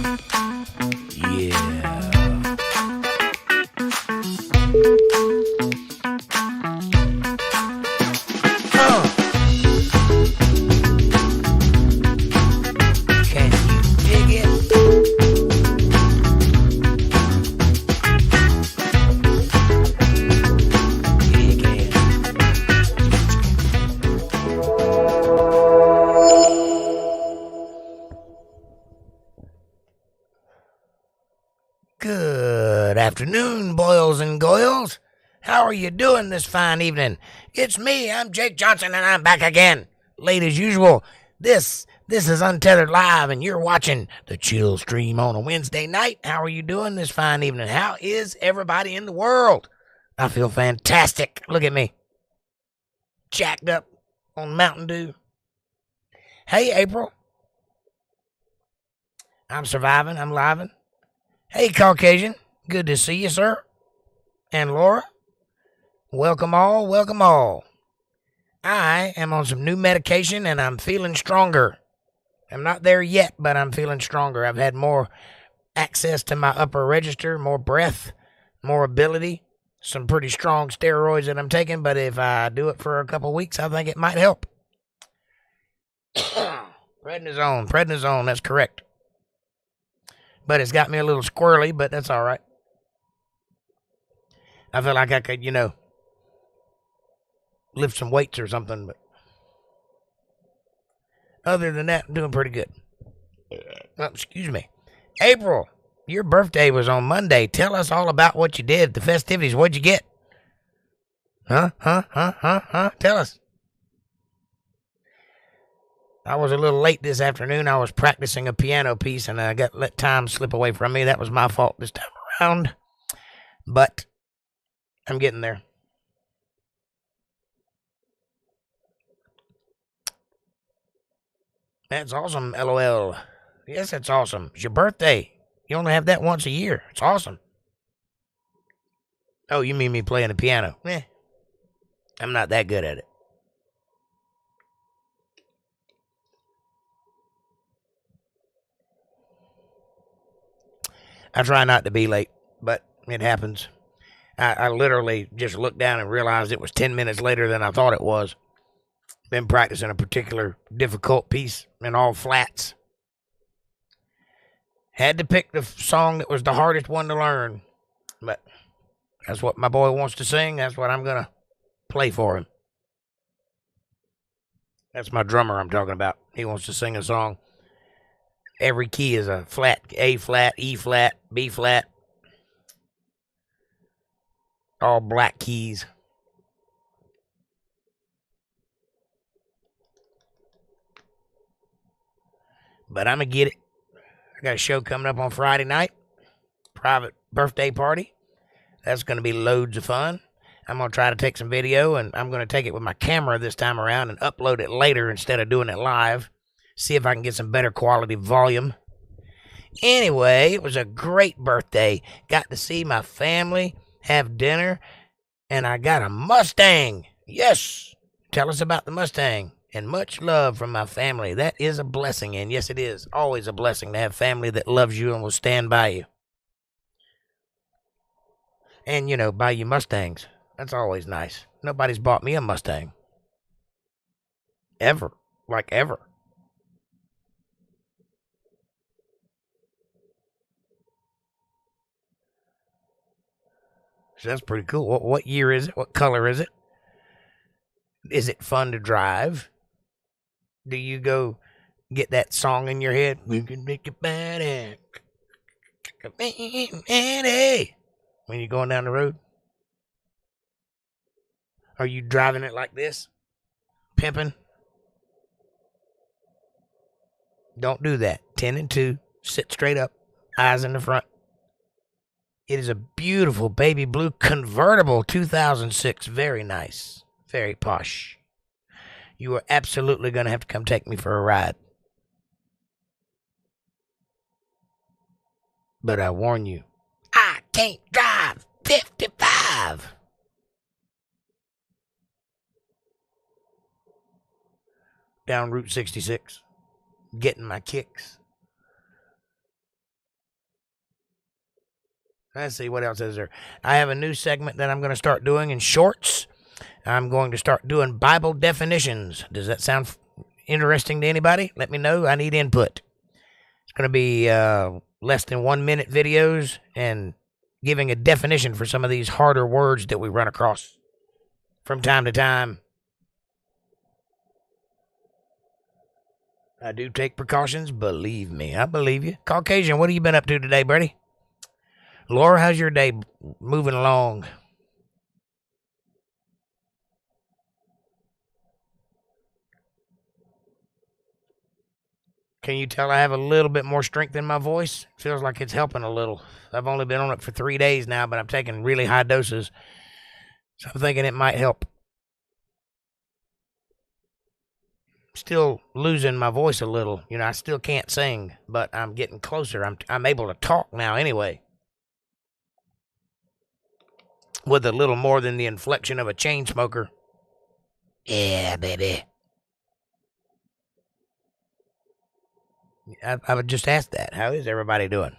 Yeah. Can you dig it? Good afternoon, boils and goyles. How are you doing this fine evening? It's me, I'm Jake Johnson, and I'm back again. Late as usual, this is Untethered Live, and you're watching the chill stream on a Wednesday night. How are you doing this fine evening? How is everybody in the world? I feel fantastic. Look at me. Jacked up on Mountain Dew. Hey, April. I'm surviving. I'm living. Hey, Caucasian. Good to see you, sir. And Laura. Welcome all. Welcome all. I am on some new medication, and I'm feeling stronger. I'm not there yet, but I'm feeling stronger. I've had more access to my upper register, more breath, more ability, some pretty strong steroids that I'm taking, but if I do it for a couple weeks, I think it might help. Prednisone, that's correct. But it's got me a little squirrely, but that's all right. I feel like I could, lift some weights or something, but other than that, I'm doing pretty good. Oh, excuse me. April, your birthday was on Monday. Tell us all about what you did, the festivities. What'd you get? Huh? Tell us. I was a little late this afternoon. I was practicing a piano piece, and I let time slip away from me. That was my fault this time around. But I'm getting there. That's awesome, LOL. Yes, it's awesome. It's your birthday. You only have that once a year. It's awesome. Oh, you mean me playing the piano? I'm not that good at it. I try not to be late, but it happens. I literally just looked down and realized it was 10 minutes later than I thought it was. Been practicing a particular difficult piece in all flats. Had to pick the song that was the hardest one to learn. But that's what my boy wants to sing. That's what I'm going to play for him. That's my drummer I'm talking about. He wants to sing a song. Every key is a flat. A flat, E flat, B flat. All black keys. But I'm going to get it. I got a show coming up on Friday night. Private birthday party. That's going to be loads of fun. I'm going to try to take some video, and I'm going to take it with my camera this time around and upload it later instead of doing it live. See if I can get some better quality volume. Anyway, it was a great birthday. Got to see my family, have dinner, and I got a Mustang. Yes. Tell us about the Mustang. And much love from my family. That is a blessing, and yes, it is always a blessing to have family that loves you and will stand by you. And, buy you Mustangs. That's always nice. Nobody's bought me a Mustang. Ever. Like ever. So that's pretty cool. What year is it? What color is it? Is it fun to drive? Do you go get that song in your head? We can make it better. When you're going down the road? Are you driving it like this? Pimping? Don't do that. 10 and 2. Sit straight up. Eyes in the front. It is a beautiful baby blue convertible 2006. Very nice. Very posh. You are absolutely going to have to come take me for a ride. But I warn you, I can't drive 55. Down Route 66. Getting my kicks. Let's see, what else is there? I have a new segment that I'm going to start doing in shorts. I'm going to start doing Bible definitions. Does that sound interesting to anybody? Let me know. I need input. It's going to be less than 1 minute videos and giving a definition for some of these harder words that we run across from time to time. I do take precautions, believe me. I believe you. Caucasian, what have you been up to today, buddy? Laura, how's your day moving along? Can you tell I have a little bit more strength in my voice? Feels like it's helping a little. I've only been on it for 3 days now, but I'm taking really high doses. So I'm thinking it might help. Still losing my voice a little. You know, I still can't sing, but I'm getting closer. I'm able to talk now anyway. With a little more than the inflection of a chain smoker. Yeah, baby. I would just ask that. How is everybody doing?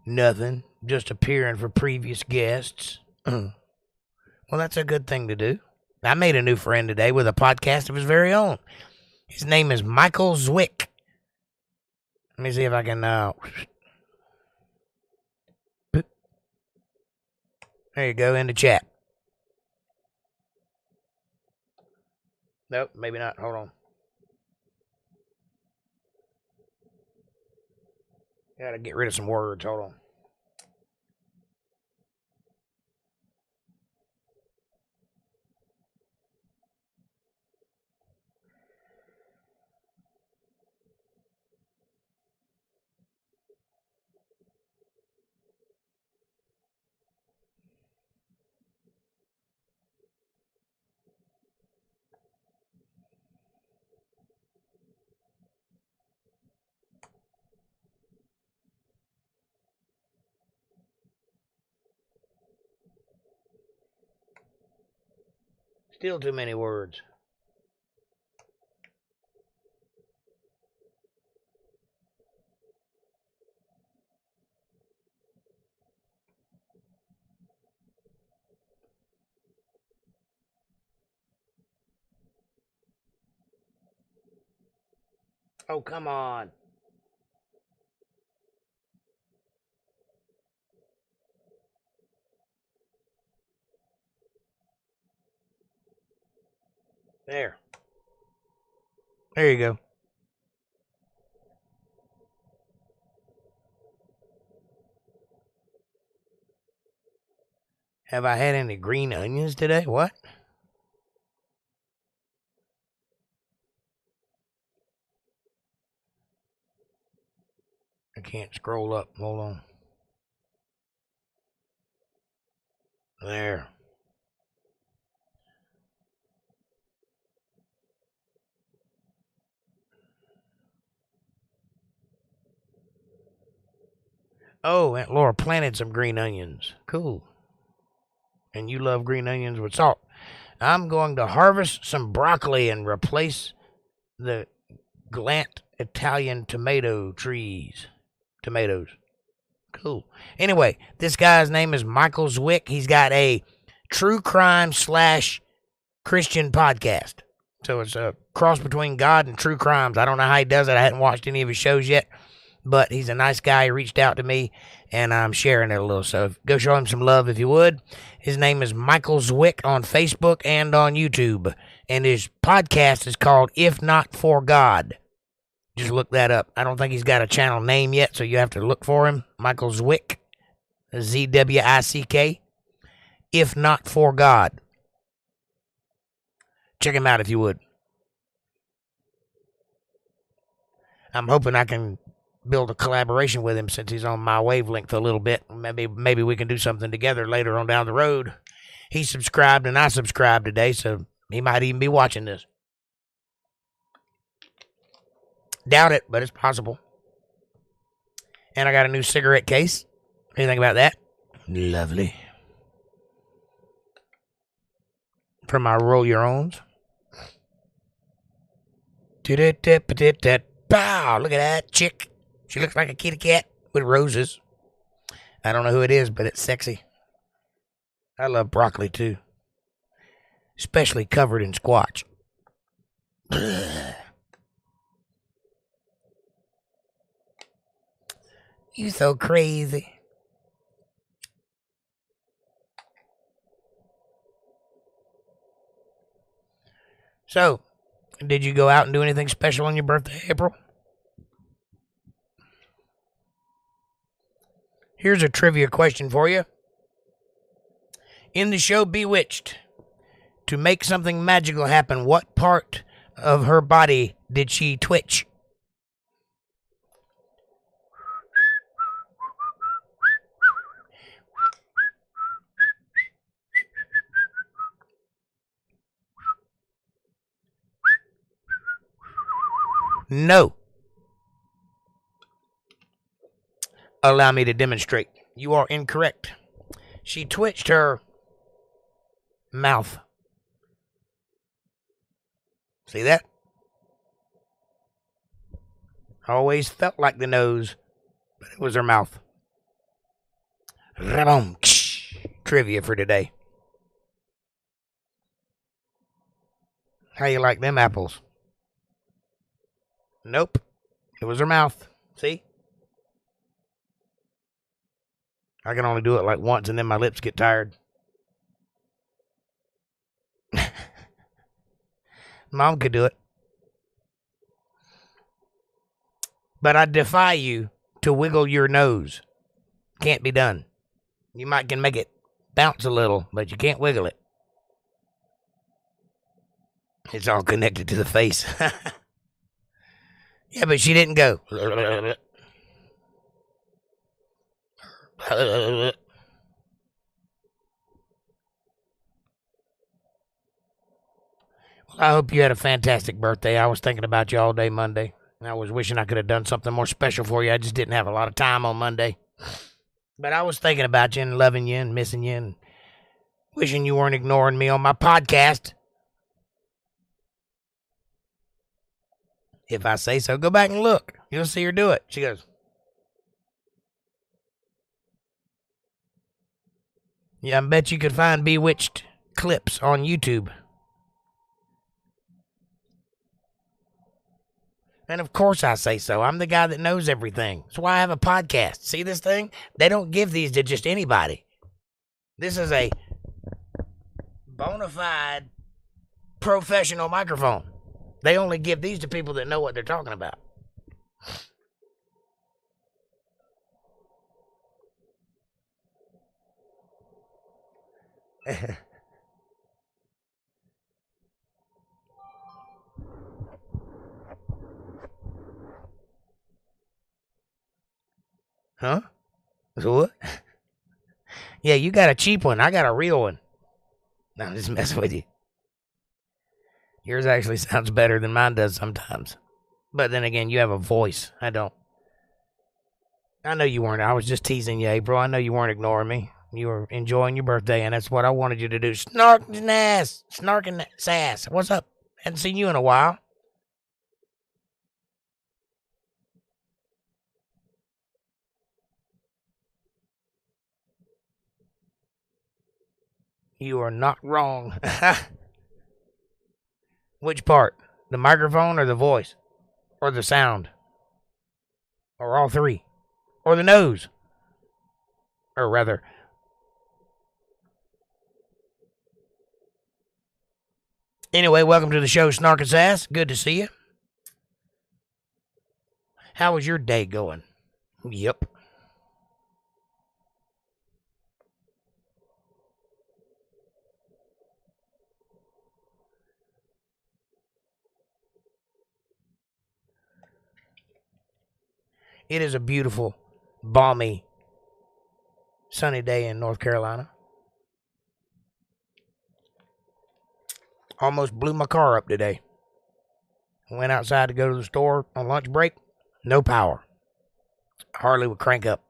Nothing. Just appearing for previous guests. Well, that's a good thing to do. I made a new friend today with a podcast of his very own. His name is Michael Zwick. Let me see if I can... There you go, in the chat. Nope, maybe not. Hold on. Gotta get rid of some words. Hold on. Still too many words. Oh, come on. There. There you go. Have I had any green onions today? What? I can't scroll up. Hold on. There. Oh, Aunt Laura planted some green onions. Cool. And you love green onions with salt. I'm going to harvest some broccoli and replace the Glant Italian tomato trees. Tomatoes. Cool. Anyway, this guy's name is Michael Zwick. He's got a true crime / Christian podcast. So it's a cross between God and true crimes. I don't know how he does it. I hadn't watched any of his shows yet. But he's a nice guy. He reached out to me, and I'm sharing it a little. So go show him some love if you would. His name is Michael Zwick on Facebook and on YouTube. And his podcast is called If Not For God. Just look that up. I don't think he's got a channel name yet, so you have to look for him. Michael Zwick. Zwick. If Not For God. Check him out if you would. I'm hoping I can build a collaboration with him since he's on my wavelength a little bit. Maybe we can do something together later on down the road. He subscribed and I subscribed today, so he might even be watching this. Doubt it, but it's possible. And I got a new cigarette case. What do you think about that? Lovely. From my Roll Your Owns. Pow! Look at that chick. She looks like a kitty cat with roses. I don't know who it is, but it's sexy. I love broccoli too, especially covered in squash. You so crazy. So, did you go out and do anything special on your birthday, April? Here's a trivia question for you. In the show Bewitched, to make something magical happen, what part of her body did she twitch? No. Allow me to demonstrate. You are incorrect. She twitched her mouth. See that? Always felt like the nose, but it was her mouth. Trivia for today. How you like them apples? Nope. It was her mouth. See? I can only do it like once and then my lips get tired. Mom could do it. But I defy you to wiggle your nose. Can't be done. You might can make it bounce a little, but you can't wiggle it. It's all connected to the face. Yeah, but she didn't go. Well, I hope you had a fantastic birthday. I was thinking about you all day Monday. I was wishing I could have done something more special for you. I just didn't have a lot of time on Monday. But I was thinking about you and loving you and missing you and wishing you weren't ignoring me on my podcast. If I say so, go back and look. You'll see her do it. She goes, yeah, I bet you could find Bewitched clips on YouTube. And of course I say so. I'm the guy that knows everything. That's why I have a podcast. See this thing? They don't give these to just anybody. This is a bona fide professional microphone. They only give these to people that know what they're talking about. Huh? So what? Yeah, you got a cheap one. I got a real one. No, I'm just messing with you. Yours actually sounds better than mine does sometimes. But then again, you have a voice. I don't. I know you weren't. I was just teasing you, April. I know you weren't ignoring me. You were enjoying your birthday, and that's what I wanted you to do. Snarking ass. Snarking sass. What's up? Hadn't seen you in a while. You are not wrong. Which part? The microphone or the voice? Or the sound? Or all three? Or the nose? Or rather... Anyway, welcome to the show, Snark and Sass. Good to see you. How was your day going? Yep. It is a beautiful, balmy, sunny day in North Carolina. Almost blew my car up today. Went outside to go to the store on lunch break. No power. Hardly would crank up.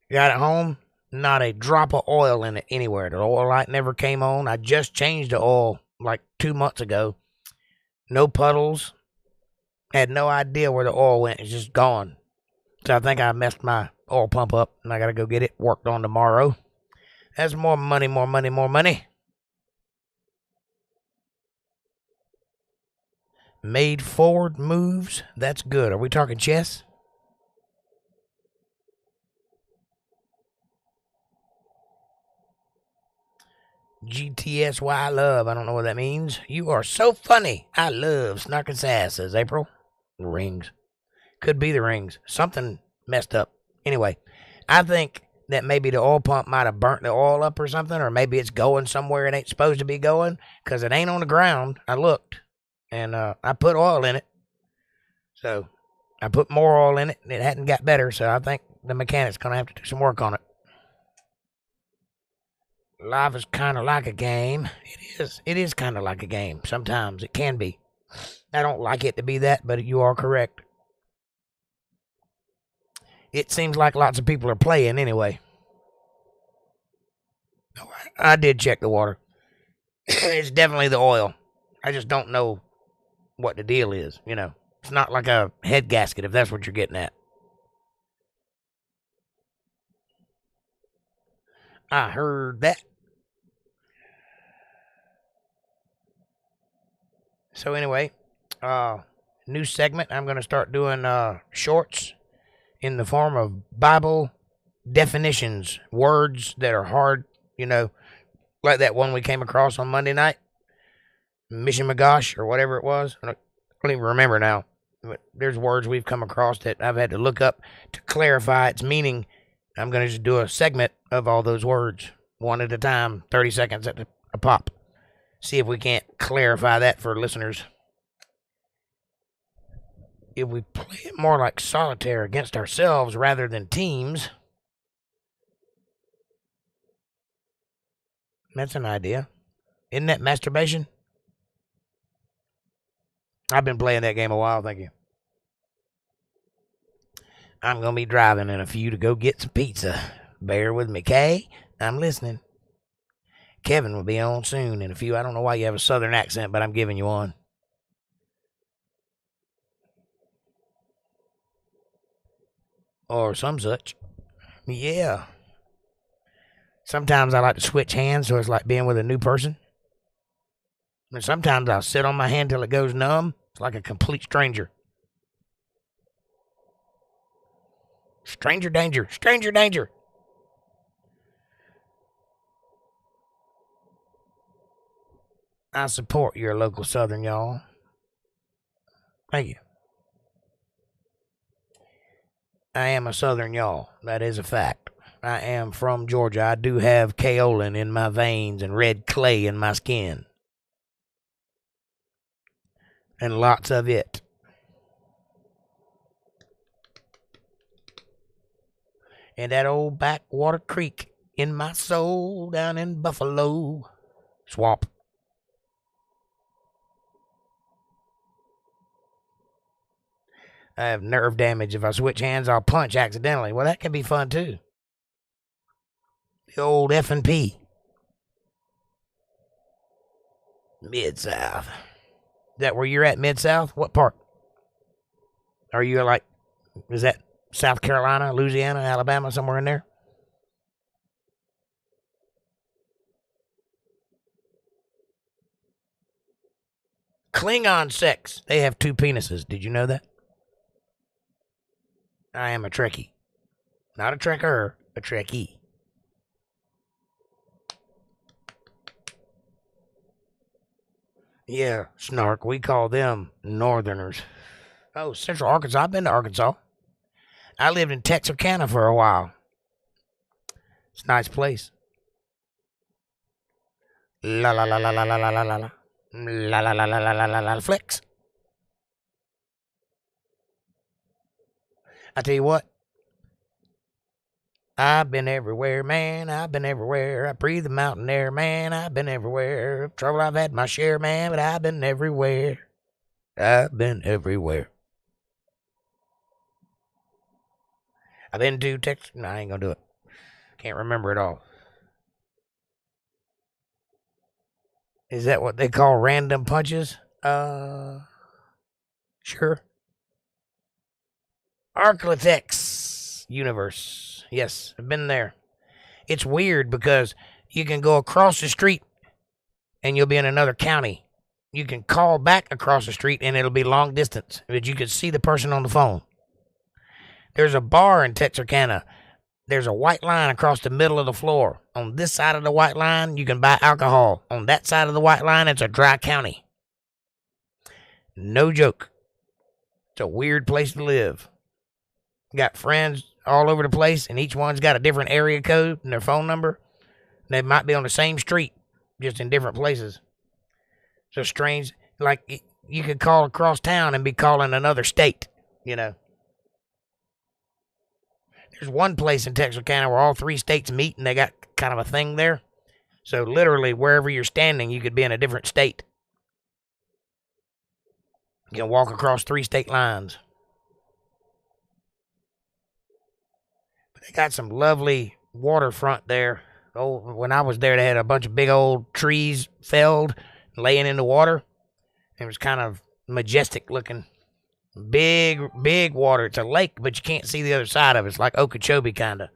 Got it home. Not a drop of oil in it anywhere. The oil light never came on. I just changed the oil like 2 months ago. No puddles. Had no idea where the oil went. It's just gone. So I think I messed my oil pump up, and I got to go get it worked on tomorrow. That's more money, more money, more money. Made forward moves. That's good. Are we talking chess? GTSY love. I don't know what that means. You are so funny. I love snarking sass, says April. Rings. Could be the rings. Something messed up. Anyway, I think that maybe the oil pump might have burnt the oil up or something, or maybe it's going somewhere it ain't supposed to be going, because it ain't on the ground. I looked, and I put oil in it. So I put more oil in it, and it hadn't got better, so I think the mechanic's going to have to do some work on it. Life is kind of like a game. It is. It is kind of like a game. Sometimes it can be. I don't like it to be that, but you are correct. It seems like lots of people are playing anyway. I did check the water. It's definitely the oil. I just don't know what the deal is, you know. It's not like a head gasket, if that's what you're getting at. I heard that. So anyway, new segment. I'm going to start doing shorts in the form of Bible definitions, words that are hard, you know, like that one we came across on Monday night, Mission Magash or whatever it was. I don't even remember now. But there's words we've come across that I've had to look up to clarify its meaning. I'm going to just do a segment of all those words, one at a time, 30 seconds at a pop. See if we can't clarify that for listeners. If we play it more like solitaire against ourselves rather than teams, that's an idea. Isn't that masturbation? I've been playing that game a while, thank you. I'm going to be driving in a few to go get some pizza. Bear with me, Kay. I'm listening. Kevin will be on soon in a few. I don't know why you have a southern accent, but I'm giving you one. Or some such. Yeah. Sometimes I like to switch hands, so it's like being with a new person. And sometimes I'll sit on my hand till it goes numb. It's like a complete stranger. Stranger danger. Stranger danger. I support your local Southern, y'all. Thank you. I am a Southern, y'all. That is a fact. I am from Georgia. I do have kaolin in my veins and red clay in my skin. And lots of it. And that old backwater creek in my soul down in Buffalo Swamp. I have nerve damage. If I switch hands, I'll punch accidentally. Well, that can be fun, too. The old F&P. Mid-South. Is that where you're at, Mid-South? What part? Are you like, is that South Carolina, Louisiana, Alabama, somewhere in there? Klingon sex. They have 2 penises. Did you know that? I am a Trekkie. Not a Trekker, a Trekkie. Yeah, snark. We call them Northerners. Oh, Central Arkansas. I've been to Arkansas. I lived in Texarkana for a while. It's a nice place. La la la la la la la la la la. La la la la la la la la flex. I tell you what. I've been everywhere, man. I've been everywhere. I breathe the mountain air, man. I've been everywhere. Trouble I've had my share, man, but I've been everywhere. I've been everywhere. I've been to Texas. No, I ain't gonna do it. Can't remember it all. Is that what they call random punches? Sure. Architects. universe. Yes, I've been there. It's weird because you can go across the street and you'll be in another county. You can call back across the street and it'll be long distance, but you can see the person on the phone. There's a bar in Texarkana. There's a white line across the middle of the floor. On this side of the white line, you can buy alcohol. On that side of the white line, it's a dry county. No joke. It's a weird place to live. Got friends all over the place, and each one's got a different area code and their phone number. They might be on the same street, just in different places. So strange. Like, you could call across town and be calling another state, you know. There's one place in Texarkana where all 3 states meet, and they got kind of a thing there. So literally, wherever you're standing, you could be in a different state. You can walk across 3 state lines. But they got some lovely waterfront there. Oh, when I was there, they had a bunch of big old trees felled, laying in the water. It was kind of majestic looking. Big water. It's a lake, but you can't see the other side of it. It's like Okeechobee, kind of.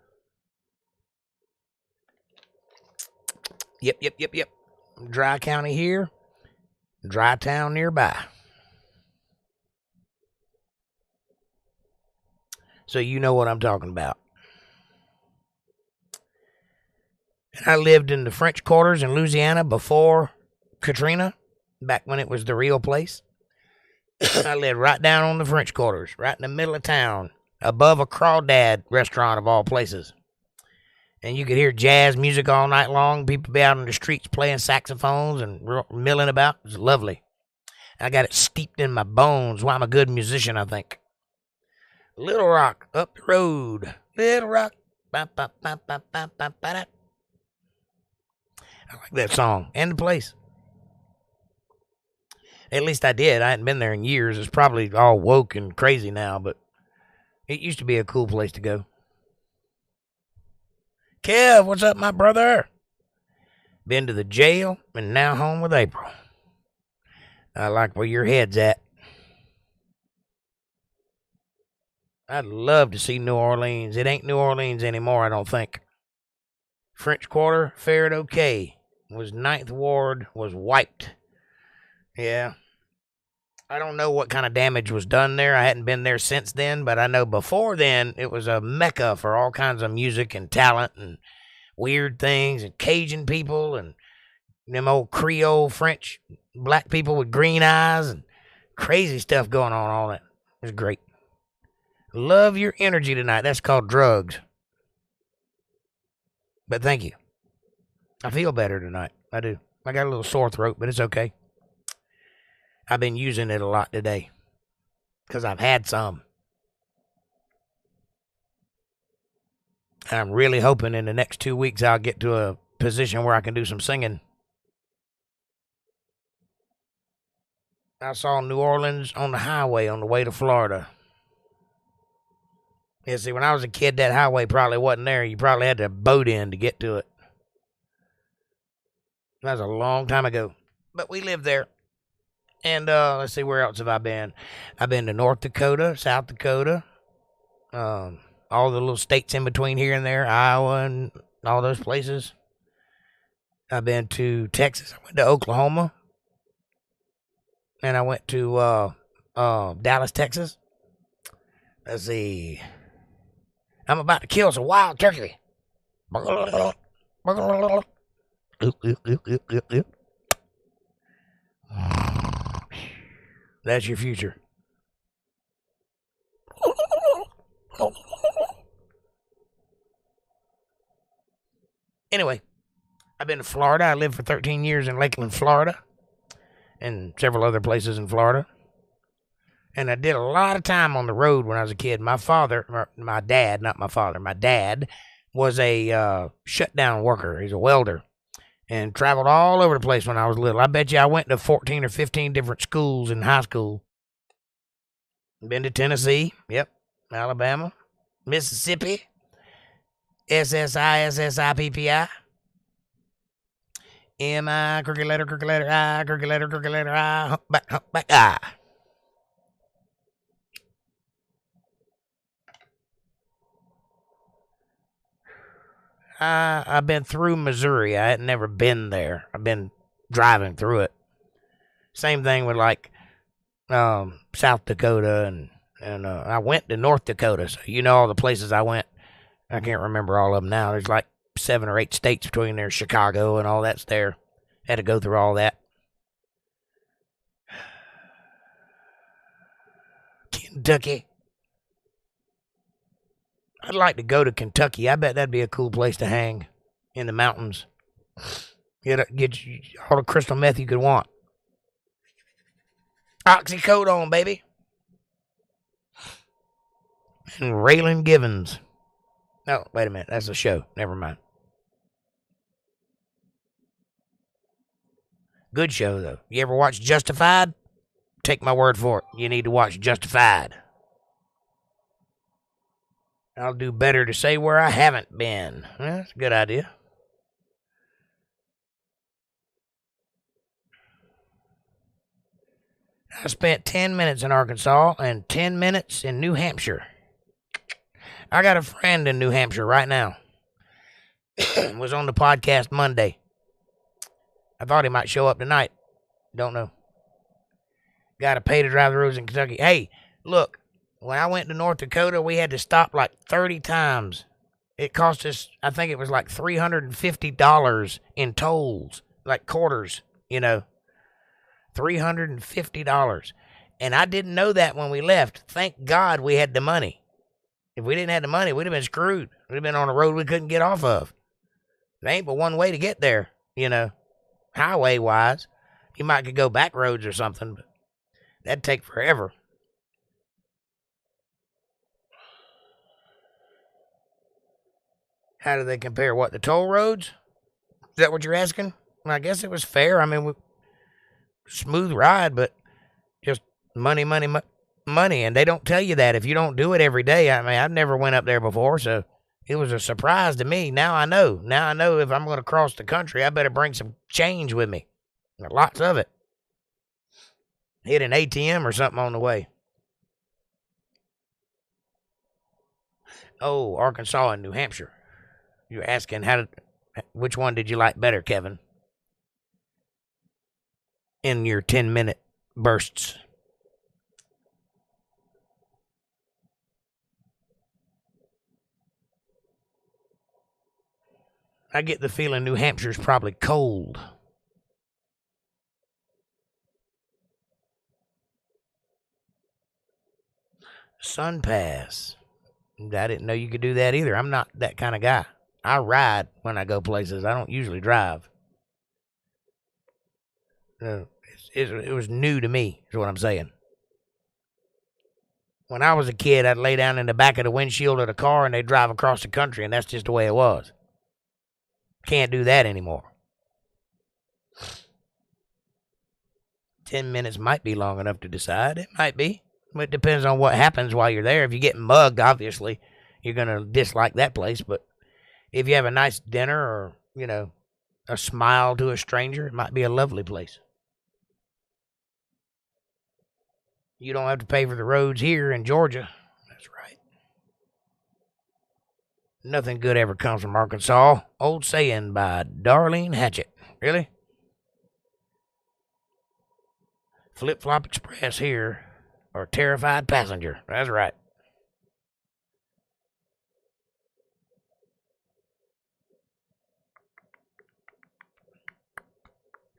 Yep. Dry county here. Dry town nearby. So you know what I'm talking about. And I lived in the French Quarters in Louisiana before Katrina, back when it was the real place. I lived right down on the French Quarters, right in the middle of town, above a Crawdad restaurant of all places. And you could hear jazz music all night long. People be out on the streets playing saxophones and milling about. It was lovely. I got it steeped in my bones. Why I'm a good musician, I think. Little Rock, up the road. Little Rock. I like that song and the place. At least I did. I hadn't been there in years. It's probably all woke and crazy now, but it used to be a cool place to go. Kev, what's up, my brother? Been to the jail and now home with April. I like where your head's at. I'd love to see New Orleans. It ain't New Orleans anymore, I don't think. French Quarter fared okay. Was 9th Ward, was wiped. Yeah. I don't know what kind of damage was done there. I hadn't been there since then, but I know before then it was a mecca for all kinds of music and talent and weird things and Cajun people and them old Creole French black people with green eyes and crazy stuff going on. All that. It was great. Love your energy tonight. That's called drugs. But thank you. I feel better tonight. I do. I got a little sore throat, but it's okay. I've been using it a lot today because I've had some. I'm really hoping in the next 2 weeks I'll get to a position where I can do some singing. I saw New Orleans on the highway on the way to Florida. Yeah, see, when I was a kid, that highway probably wasn't there. You probably had to boat in to get to it. That was a long time ago. But we lived there. And let's see, where else have I been? I've been to North Dakota, South Dakota, all the little states in between here and there, Iowa and all those places. I've been to Texas. I went to Oklahoma. And I went to Dallas, Texas. Let's see. I'm about to kill some wild turkey. That's your future. Anyway, I've been to Florida. I lived for 13 years in Lakeland, Florida, and several other places in Florida. And I did a lot of time on the road when I was a kid. My dad was a shutdown worker. He's a welder and traveled all over the place when I was little. I bet you I went to 14 or 15 different schools in high school. Been to Tennessee, yep, Alabama, Mississippi, SSI, M-I, crooked letter, I, crooked letter, I, humpback, I. I've been through Missouri. I had never been there. I've been driving through it. Same thing with like South Dakota and I went to North Dakota. So you know all the places I went. I can't remember all of them now. There's like 7 or 8 states between there. Chicago and all that's there. Had to go through all that. Kentucky. I'd like to go to Kentucky. I bet that'd be a cool place to hang in the mountains. Get all the crystal meth you could want. Oxycodone, baby. And Raylan Givens. No, wait a minute. That's a show. Never mind. Good show, though. You ever watch Justified? Take my word for it. You need to watch Justified. I'll do better to say where I haven't been. Well, that's a good idea. I spent 10 minutes in Arkansas and 10 minutes in New Hampshire. I got a friend in New Hampshire right now. Was on the podcast Monday. I thought he might show up tonight. Don't know. Got to pay to drive the roads in Kentucky. Hey, look. When I went to North Dakota, we had to stop like 30 times. It cost us, I think it was like $350 in tolls, like quarters, you know. $350. And I didn't know that when we left. Thank God we had the money. If we didn't have the money, we'd have been screwed. We'd have been on a road we couldn't get off of. There ain't but one way to get there, you know, highway-wise. You might could go back roads or something, but that'd take forever. How do they compare? What, the toll roads? Is that what you're asking? Well, I guess it was fair. I mean, smooth ride, but just money. And they don't tell you that if you don't do it every day. I mean, I've never went up there before, so it was a surprise to me. Now I know. Now I know if I'm going to cross the country, I better bring some change with me. Lots of it. Hit an ATM or something on the way. Oh, Arkansas and New Hampshire. You're asking which one did you like better, Kevin? In your 10-minute bursts. I get the feeling New Hampshire's probably cold. Sun Pass. I didn't know you could do that either. I'm not that kind of guy. I ride when I go places. I don't usually drive. It was new to me, is what I'm saying. When I was a kid, I'd lay down in the back of the windshield of the car and they'd drive across the country, and that's just the way it was. Can't do that anymore. 10 minutes might be long enough to decide. It might be. It depends on what happens while you're there. If you get mugged, obviously, you're going to dislike that place. But if you have a nice dinner or, you know, a smile to a stranger, it might be a lovely place. You don't have to pay for the roads here in Georgia. That's right. Nothing good ever comes from Arkansas. Old saying by Darlene Hatchett. Really? Flip-Flop Express here. Or terrified passenger. That's right.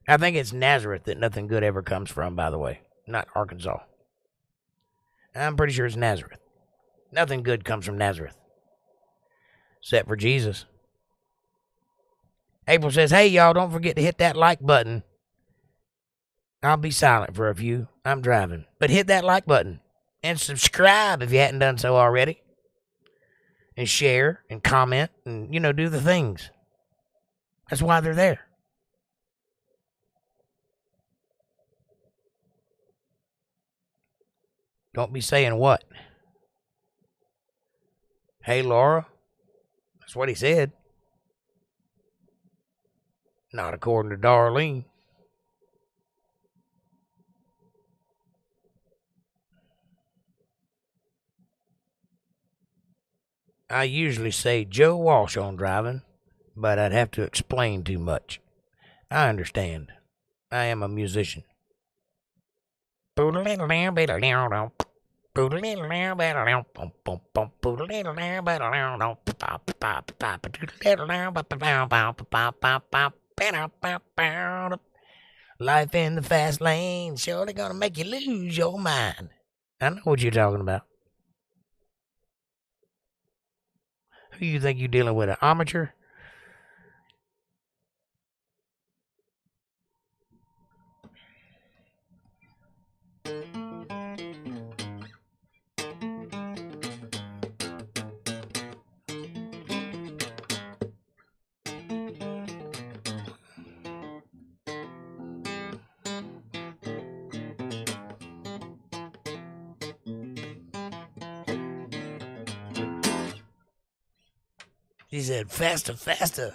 I think it's Nazareth that nothing good ever comes from, by the way. Not Arkansas. I'm pretty sure it's Nazareth. Nothing good comes from Nazareth. Except for Jesus. April says, hey, y'all, don't forget to hit that like button. I'll be silent for a few. I'm driving. But hit that like button. And subscribe if you hadn't done so already. And share and comment and, you know, do the things. That's why they're there. Don't be saying what? Hey, Laura. That's what he said. Not according to Darlene. I usually say Joe Walsh on driving. but I'd have to explain too much. I understand. I am a musician. Life in the fast lane surely gonna make you lose your mind. I know what you're talking about. Who you think you're dealing with, an amateur? She said, faster, faster.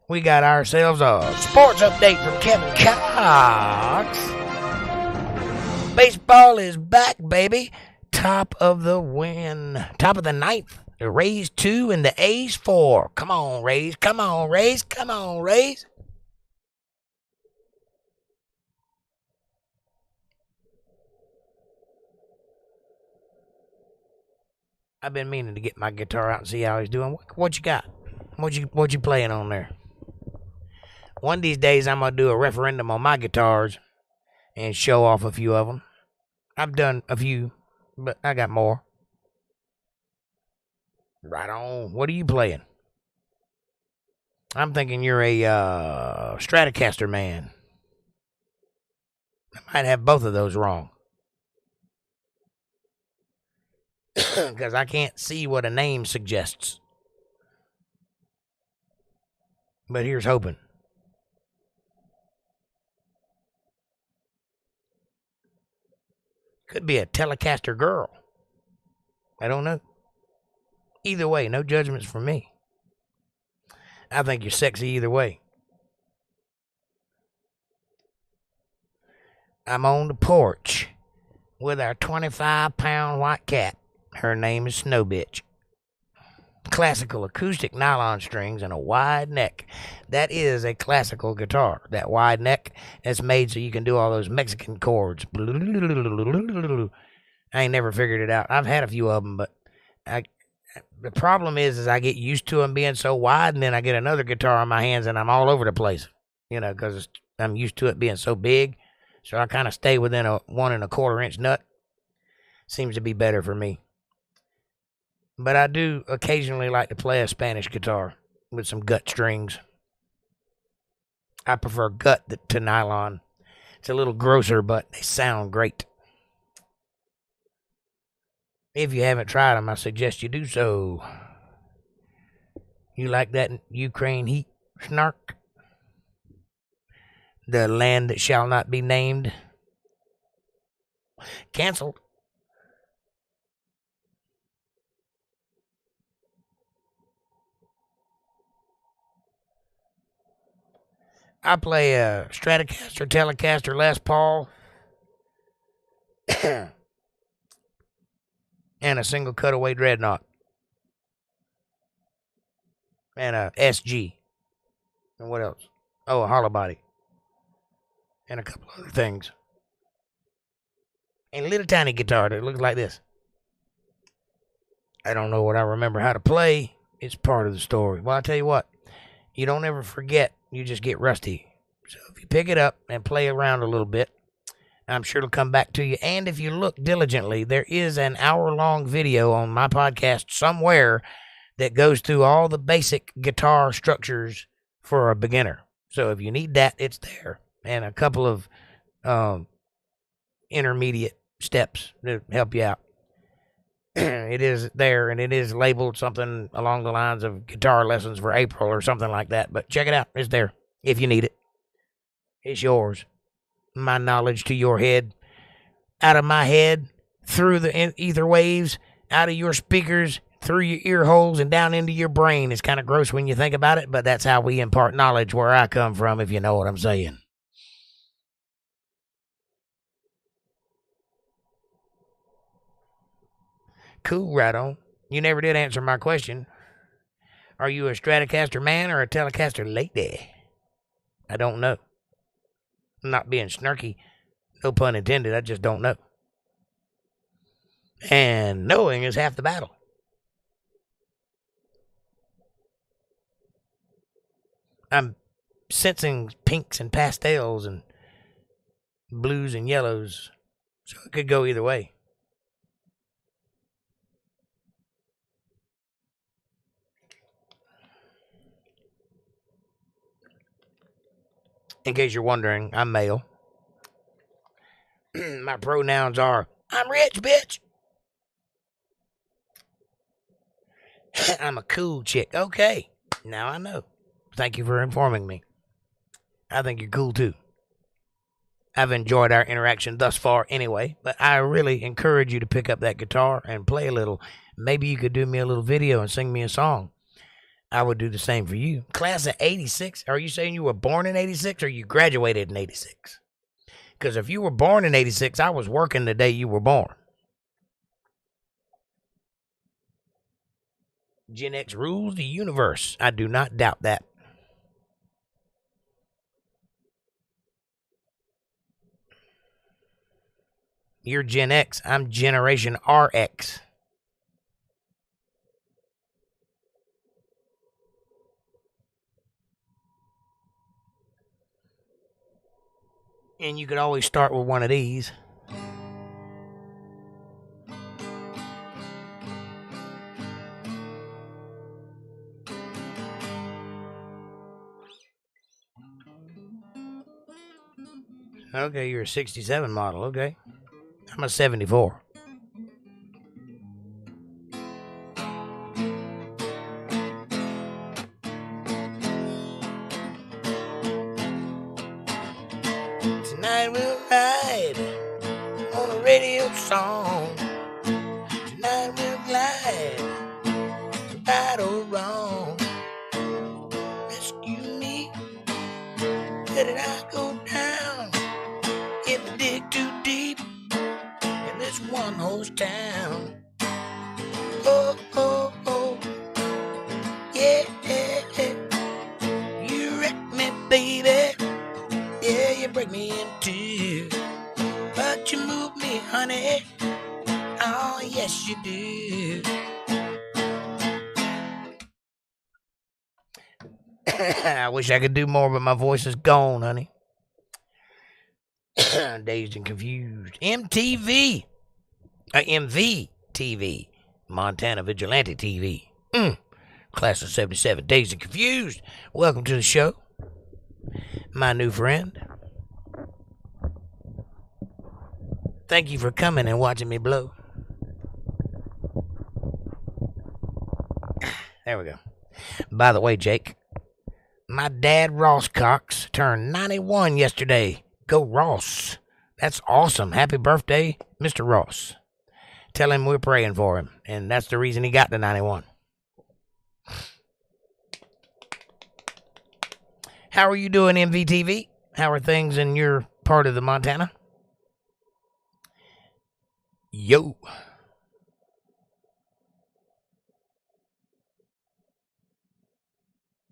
We got ourselves a sports update from Kevin Cox. Baseball is back, baby. Top of the ninth. The Rays 2 and the A's 4. Come on, Rays. Come on, Rays. Come on, Rays. I've been meaning to get my guitar out and see how he's doing. What you got? What you playing on there? One of these days, I'm going to do a referendum on my guitars and show off a few of them. I've done a few, but I got more. Right on. What are you playing? I'm thinking you're a Stratocaster man. I might have both of those wrong. Because I can't see what a name suggests. But here's hoping. Could be a Telecaster girl. I don't know. Either way, no judgments from me. I think you're sexy either way. I'm on the porch with our 25-pound white cat. Her name is Snow Bitch. Classical acoustic nylon strings and a wide neck. That is a classical guitar. That wide neck that's made so you can do all those Mexican chords. I ain't never figured it out. I've had a few of them, but the problem is I get used to them being so wide, and then I get another guitar on my hands and I'm all over the place, because I'm used to it being so big. So I kind of stay within a 1 1/4 inch nut. Seems to be better for me. But I do occasionally like to play a Spanish guitar with some gut strings. I prefer gut to nylon. It's a little grosser, but they sound great. If you haven't tried them, I suggest you do so. You like that Ukraine heat, snark? The land that shall not be named. Canceled. I play a Stratocaster, Telecaster, Les Paul, and a single cutaway dreadnought, and a SG, and what else? Oh, a hollow body, and a couple other things, and a little tiny guitar that looks like this. I don't know what I remember how to play. It's part of the story. Well, I'll tell you what. You don't ever forget. You just get rusty. So if you pick it up and play around a little bit, I'm sure it'll come back to you. And if you look diligently, there is an hour-long video on my podcast somewhere that goes through all the basic guitar structures for a beginner. So if you need that, it's there. And a couple of intermediate steps to help you out. It is there, and it is labeled something along the lines of guitar lessons for April or something like that. But check it out. It's there if you need it. It's yours. My knowledge to your head, out of my head, through the ether waves, out of your speakers, through your ear holes, and down into your brain. It's kind of gross when you think about it, but that's how we impart knowledge where I come from, if you know what I'm saying. Cool, right on. You never did answer my question. Are you a Stratocaster man or a Telecaster lady? I don't know. I'm not being snarky. No pun intended. I just don't know. And knowing is half the battle. I'm sensing pinks and pastels and blues and yellows. So it could go either way. In case you're wondering, I'm male. My pronouns are, I'm rich, bitch. I'm a cool chick. Okay, now I know. Thank you for informing me. I think you're cool too. I've enjoyed our interaction thus far anyway, but I really encourage you to pick up that guitar and play a little. Maybe you could do me a little video and sing me a song. I would do the same for you. Class of 86, are you saying you were born in 86 or you graduated in 86? Because if you were born in 86, I was working the day you were born. Gen X rules the universe. I do not doubt that. You're Gen X. I'm Generation RX. And you could always start with one of these. Okay, you're a 67 model. Okay. I'm a 74. Tonight we'll ride on a radio song. Tonight we'll glide, right or wrong. Rescue me, let it all go down. If I dig too deep in this one horse town. Oh, oh, oh, yeah, yeah, yeah. You wreck me, baby. Yeah, you break me in two. But you move me, honey. Oh, yes, you do. I wish I could do more, but my voice is gone, honey. Dazed and confused. MTV. MV TV. Montana Vigilante TV. Class of 77. Dazed and confused. Welcome to the show, my new friend. Thank you for coming and watching me blow. There we go. By the way, Jake, my dad, Ross Cox, turned 91 yesterday. Go Ross. That's awesome. Happy birthday, Mr. Ross. Tell him we're praying for him, and that's the reason he got to 91. How are you doing, MVTV? How are things in your part of the Montana? Yo.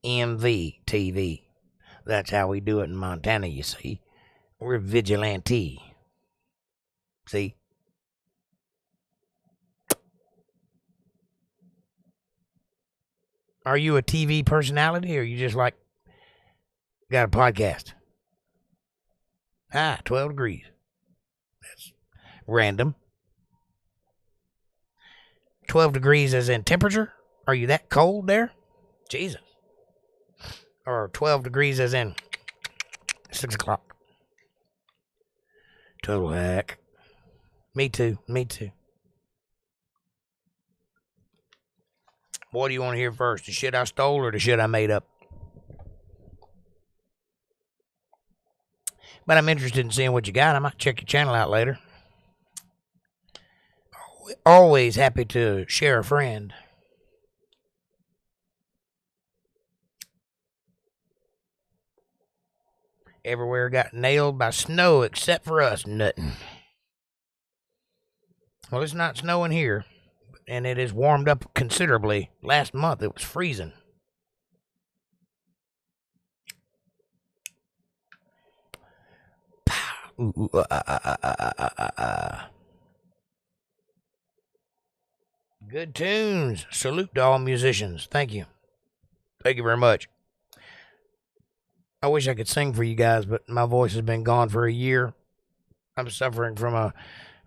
MVTV. That's how we do it in Montana, you see. We're vigilante. See? Are you a TV personality or you just like got a podcast? 12 degrees. That's random. 12 degrees as in temperature? Are you that cold there? Jesus. Or 12 degrees as in 6 o'clock. Total hack. Me too. What do you want to hear first? The shit I stole or the shit I made up? But I'm interested in seeing what you got. I might check your channel out later. Always happy to share a friend. Everywhere got nailed by snow except for us. Nothing. Well, it's not snowing here. and it has warmed up considerably. Last month it was freezing. Good tunes. Salute to all musicians. Thank you. Thank you very much. I wish I could sing for you guys, but my voice has been gone for a year. I'm suffering from a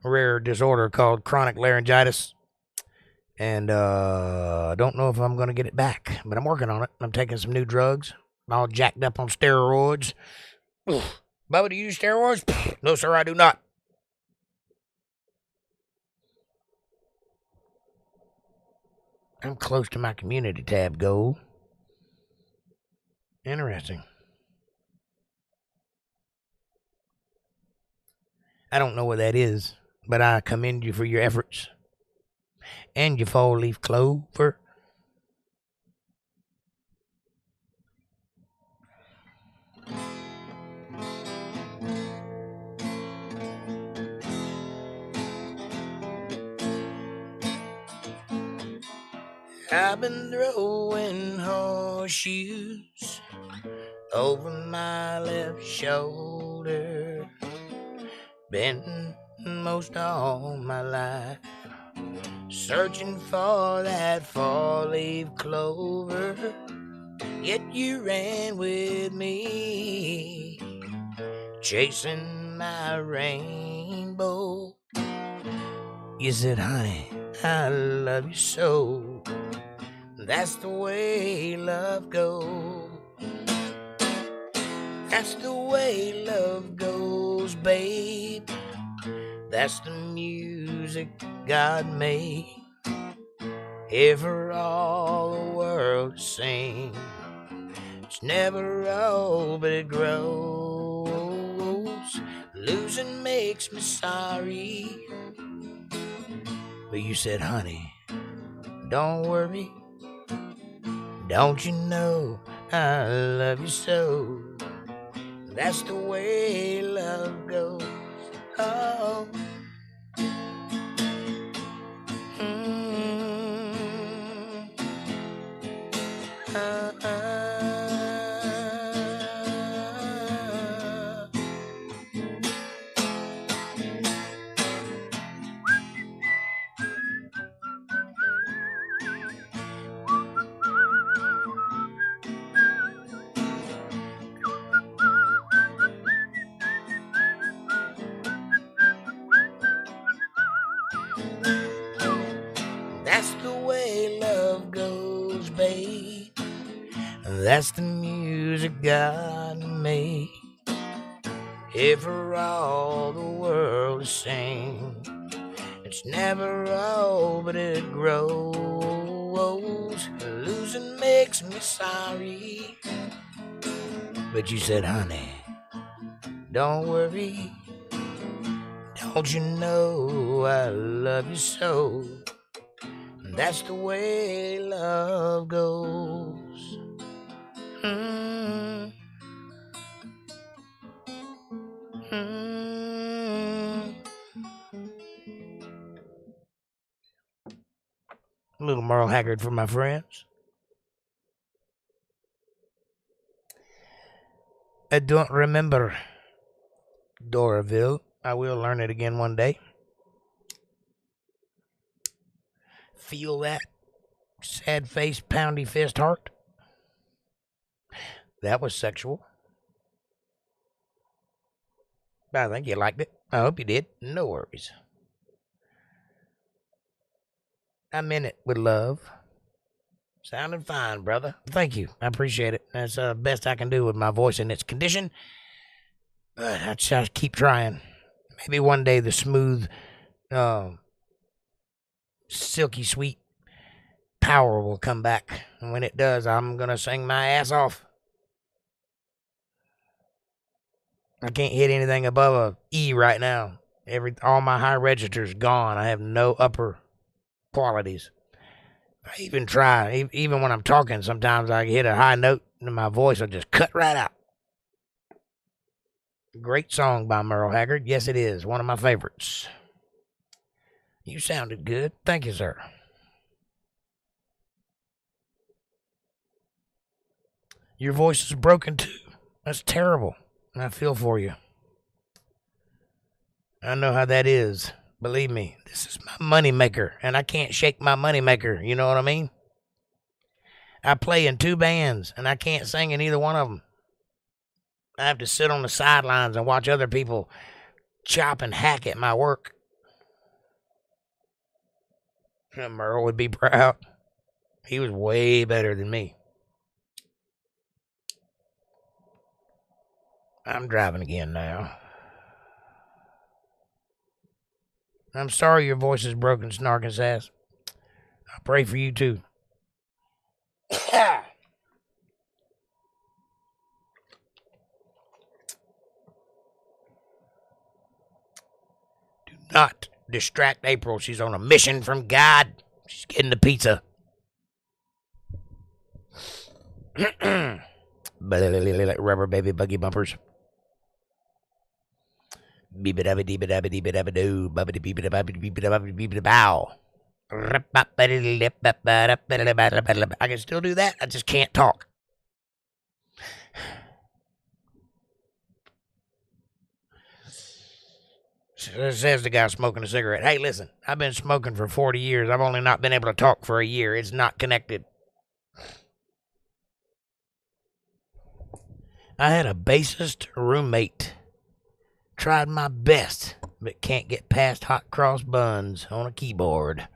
rare disorder called chronic laryngitis. And I don't know if I'm going to get it back, but I'm working on it. I'm taking some new drugs. I'm all jacked up on steroids. Bubba, do you use steroids? No, sir, I do not. I'm close to my community tab goal. Interesting. I don't know what that is, but I commend you for your efforts. And your fall-leaf clover. I've been throwing horseshoes over my left shoulder. Been most all my life searching for that fall-leaf clover. Yet you ran with me, chasing my rainbow. You said, honey, I love you so. That's the way love goes. That's the way love goes, babe. That's the music God made here for all the world to sing. It's never old, but it grows. Losing makes me sorry. But you said, honey, don't worry. Don't you know I love you so? That's the way love goes. Oh. That's the way love goes, babe. That's the music God made here for all the world to sing. It's never old, but it grows. Losing makes me sorry. But you said, honey, don't worry. Don't you know I love you so? That's the way love goes. A little Merle Haggard for my friends. I don't remember Doraville. I will learn it again one day. Feel that sad face, poundy fist heart. That was sexual. I think you liked it. I hope you did. No worries. I meant it with love. Sounding fine, brother. Thank you. I appreciate it. That's the best I can do with my voice in its condition. But I just keep trying. Maybe one day the smooth, silky sweet power will come back. And when it does, I'm going to sing my ass off. I can't hit anything above a E right now. All my high registers gone. I have no upper qualities. I even try, even when I'm talking, sometimes I hit a high note and my voice will just cut right out. Great song by Merle Haggard. Yes, it is. One of my favorites. You sounded good. Thank you, sir. Your voice is broken too. That's terrible. And I feel for you. I know how that is. Believe me, this is my money maker, and I can't shake my money maker. You know what I mean? I play in 2 bands, and I can't sing in either one of them. I have to sit on the sidelines and watch other people chop and hack at my work. Merle would be proud. He was way better than me. I'm driving again now. I'm sorry your voice is broken, Snarkin' Sass. I pray for you too. Do not distract April. She's on a mission from God. She's getting the pizza. Rubber baby buggy bumpers. I can still do that. I just can't talk. Says the guy smoking a cigarette. Hey, listen, I've been smoking for 40 years. I've only not been able to talk for a year. It's not connected. I had a bassist roommate. Tried my best, but can't get past hot cross buns on a keyboard.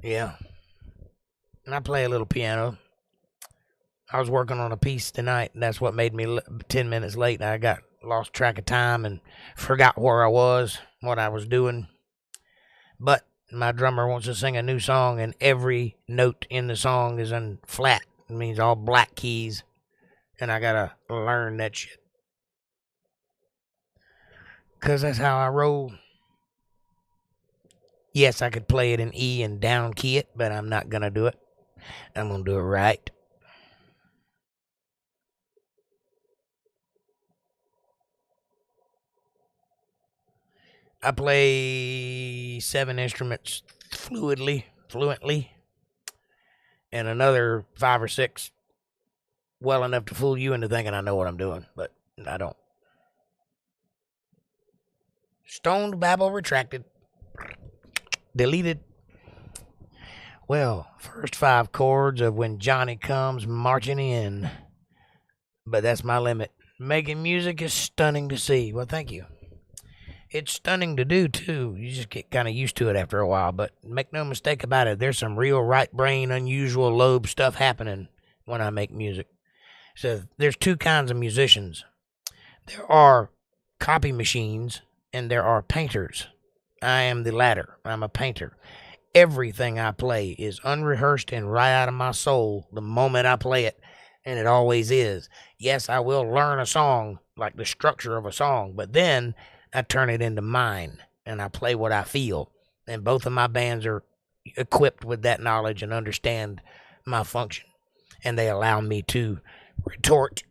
Yeah. And I play a little piano. I was working on a piece tonight, and that's what made me 10 minutes late. I got lost track of time and forgot where I was, what I was doing. But my drummer wants to sing a new song, and every note in the song is in flat. It means all black keys, and I gotta learn that shit. Because that's how I roll. Yes, I could play it in E and down key it, but I'm not going to do it. I'm going to do it right. I play 7 instruments fluently, and another 5 or 6 well enough to fool you into thinking I know what I'm doing, but I don't. Stoned Babble retracted. Deleted. Well, first 5 chords of When Johnny Comes Marching In. But that's my limit. Making music is stunning to see. Well, thank you. It's stunning to do, too. You just get kind of used to it after a while. But make no mistake about it, there's some real right brain, unusual lobe stuff happening when I make music. So there's 2 kinds of musicians. There are copy machines, and there are painters. I am the latter. I'm a painter. Everything I play is unrehearsed and right out of my soul the moment I play it, and it always is. Yes, I will learn a song, like the structure of a song, but then I turn it into mine, and I play what I feel. And both of my bands are equipped with that knowledge and understand my function, and they allow me to retort.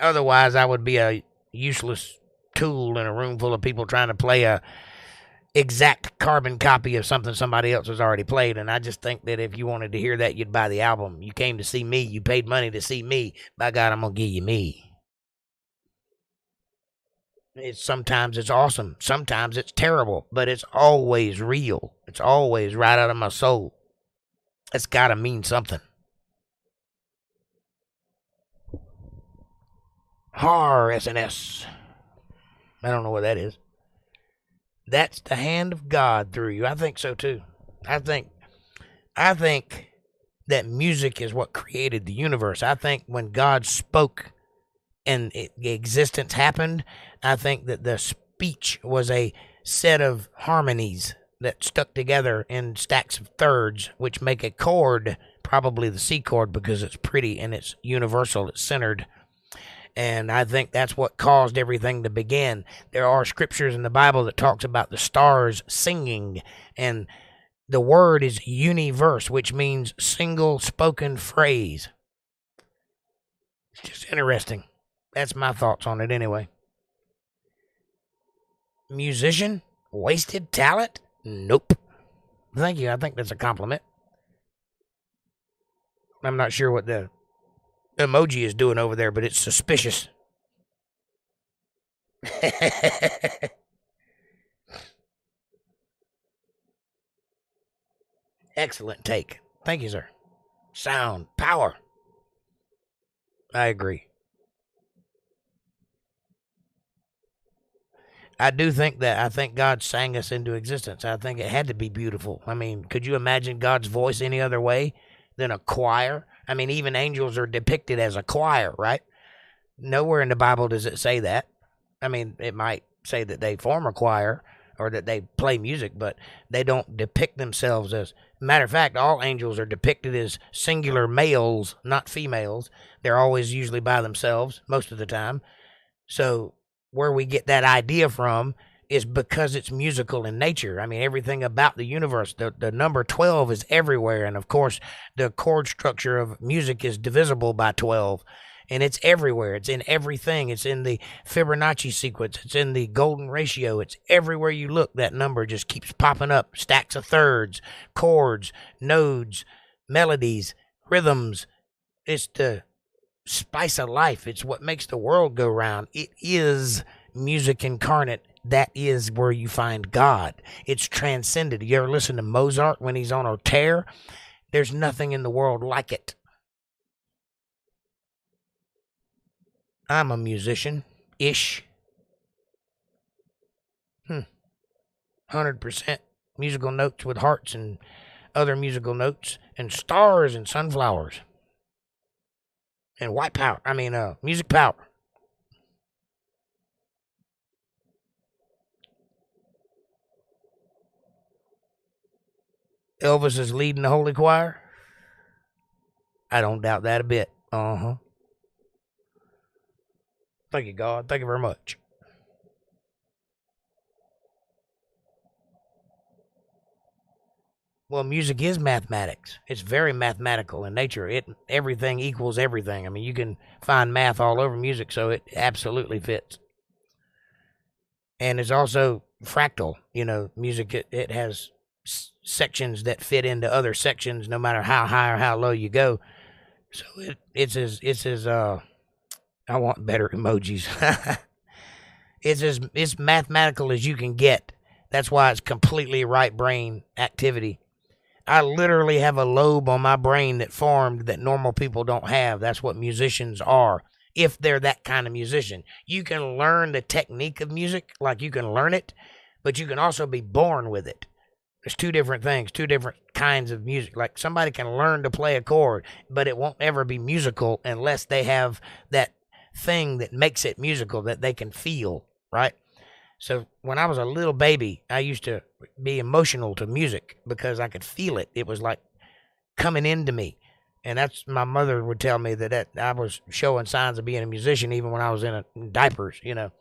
Otherwise, I would be a useless tool in a room full of people trying to play a exact carbon copy of something somebody else has already played. And I just think that if you wanted to hear that, you'd buy the album. You came to see me. You paid money to see me. By God, I'm going to give you me. Sometimes it's awesome. Sometimes it's terrible. But it's always real. It's always right out of my soul. It's got to mean something. Har SNS. I don't know what that is. That's the hand of God through you. I think so too. I think that music is what created the universe. I think when God spoke and existence happened, I think that the speech was a set of harmonies that stuck together in stacks of thirds, which make a chord, probably the C chord, because it's pretty and it's universal, it's centered. And I think that's what caused everything to begin. There are scriptures in the Bible that talks about the stars singing, and the word is universe, which means single spoken phrase. It's just interesting. That's my thoughts on it anyway. Musician? Wasted talent? Nope. Thank you. I think that's a compliment. I'm not sure what the emoji is doing over there, but it's suspicious. Excellent take. Thank you, sir. Sound, power. I agree. I do think that. I think God sang us into existence. I think it had to be beautiful. I mean, could you imagine God's voice any other way than a choir? I mean, even angels are depicted as a choir, right? Nowhere in the Bible does it say that. I mean, it might say that they form a choir or that they play music, but they don't depict themselves as. Matter of fact, all angels are depicted as singular males, not females. They're always usually by themselves most of the time. So where we get that idea from is because it's musical in nature. I mean, everything about the universe, the number 12 is everywhere. And of course, the chord structure of music is divisible by 12. And it's everywhere. It's in everything. It's in the Fibonacci sequence. It's in the golden ratio. It's everywhere you look. That number just keeps popping up. Stacks of thirds, chords, nodes, melodies, rhythms. It's the spice of life. It's what makes the world go round. It is music incarnate. That is where you find God. It's transcended. You ever listen to Mozart when he's on a tear? There's nothing in the world like it. I'm a musician-ish. 100% musical notes with hearts and other musical notes and stars and sunflowers. And white power. I mean, music power. Elvis is leading the holy choir. I don't doubt that a bit. Thank you, God. Thank you very much. Well, music is mathematics. It's very mathematical in nature. Everything equals everything. I mean, you can find math all over music, so it absolutely fits. And it's also fractal. You know, music, it has sections that fit into other sections no matter how high or how low you go. So it's as I want better emojis. It's mathematical as you can get. That's why it's completely right brain activity. I literally have a lobe on my brain that formed that normal people don't have. That's what musicians are, if they're that kind of musician. You can learn the technique of music, like you can learn it, but you can also be born with it. There's two different things, two different kinds of music. Like somebody can learn to play a chord, but it won't ever be musical unless they have that thing that makes it musical that they can feel, right? So when I was a little baby, I used to be emotional to music because I could feel it. It was like coming into me. And that's, my mother would tell me that I was showing signs of being a musician even when I was in diapers, you know.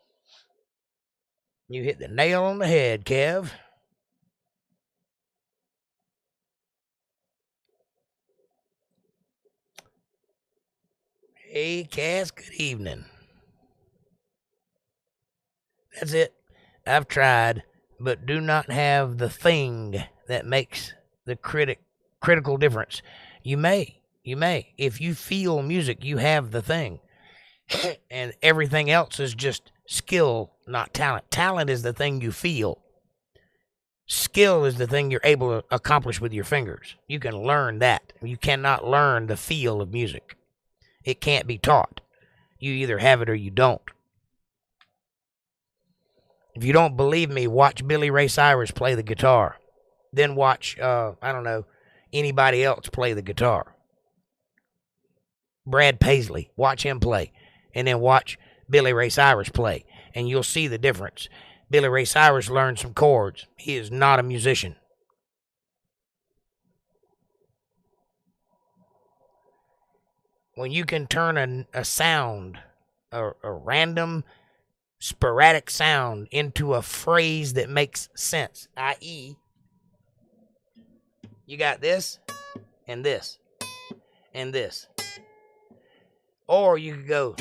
You hit the nail on the head, Kev. Hey, Cass, good evening. That's it. I've tried, but do not have the thing that makes the critical difference. You may. If you feel music, you have the thing. And everything else is just skill, not talent. Talent is the thing you feel. Skill is the thing you're able to accomplish with your fingers. You can learn that. You cannot learn the feel of music. It can't be taught. You either have it or you don't. If you don't believe me, watch Billy Ray Cyrus play the guitar. Then watch, anybody else play the guitar. Brad Paisley, watch him play. And then watch Billy Ray Cyrus play. And you'll see the difference. Billy Ray Cyrus learned some chords. He is not a musician. When you can turn a sound, a random sporadic sound into a phrase that makes sense, i.e., you got this and this and this. Or you could go,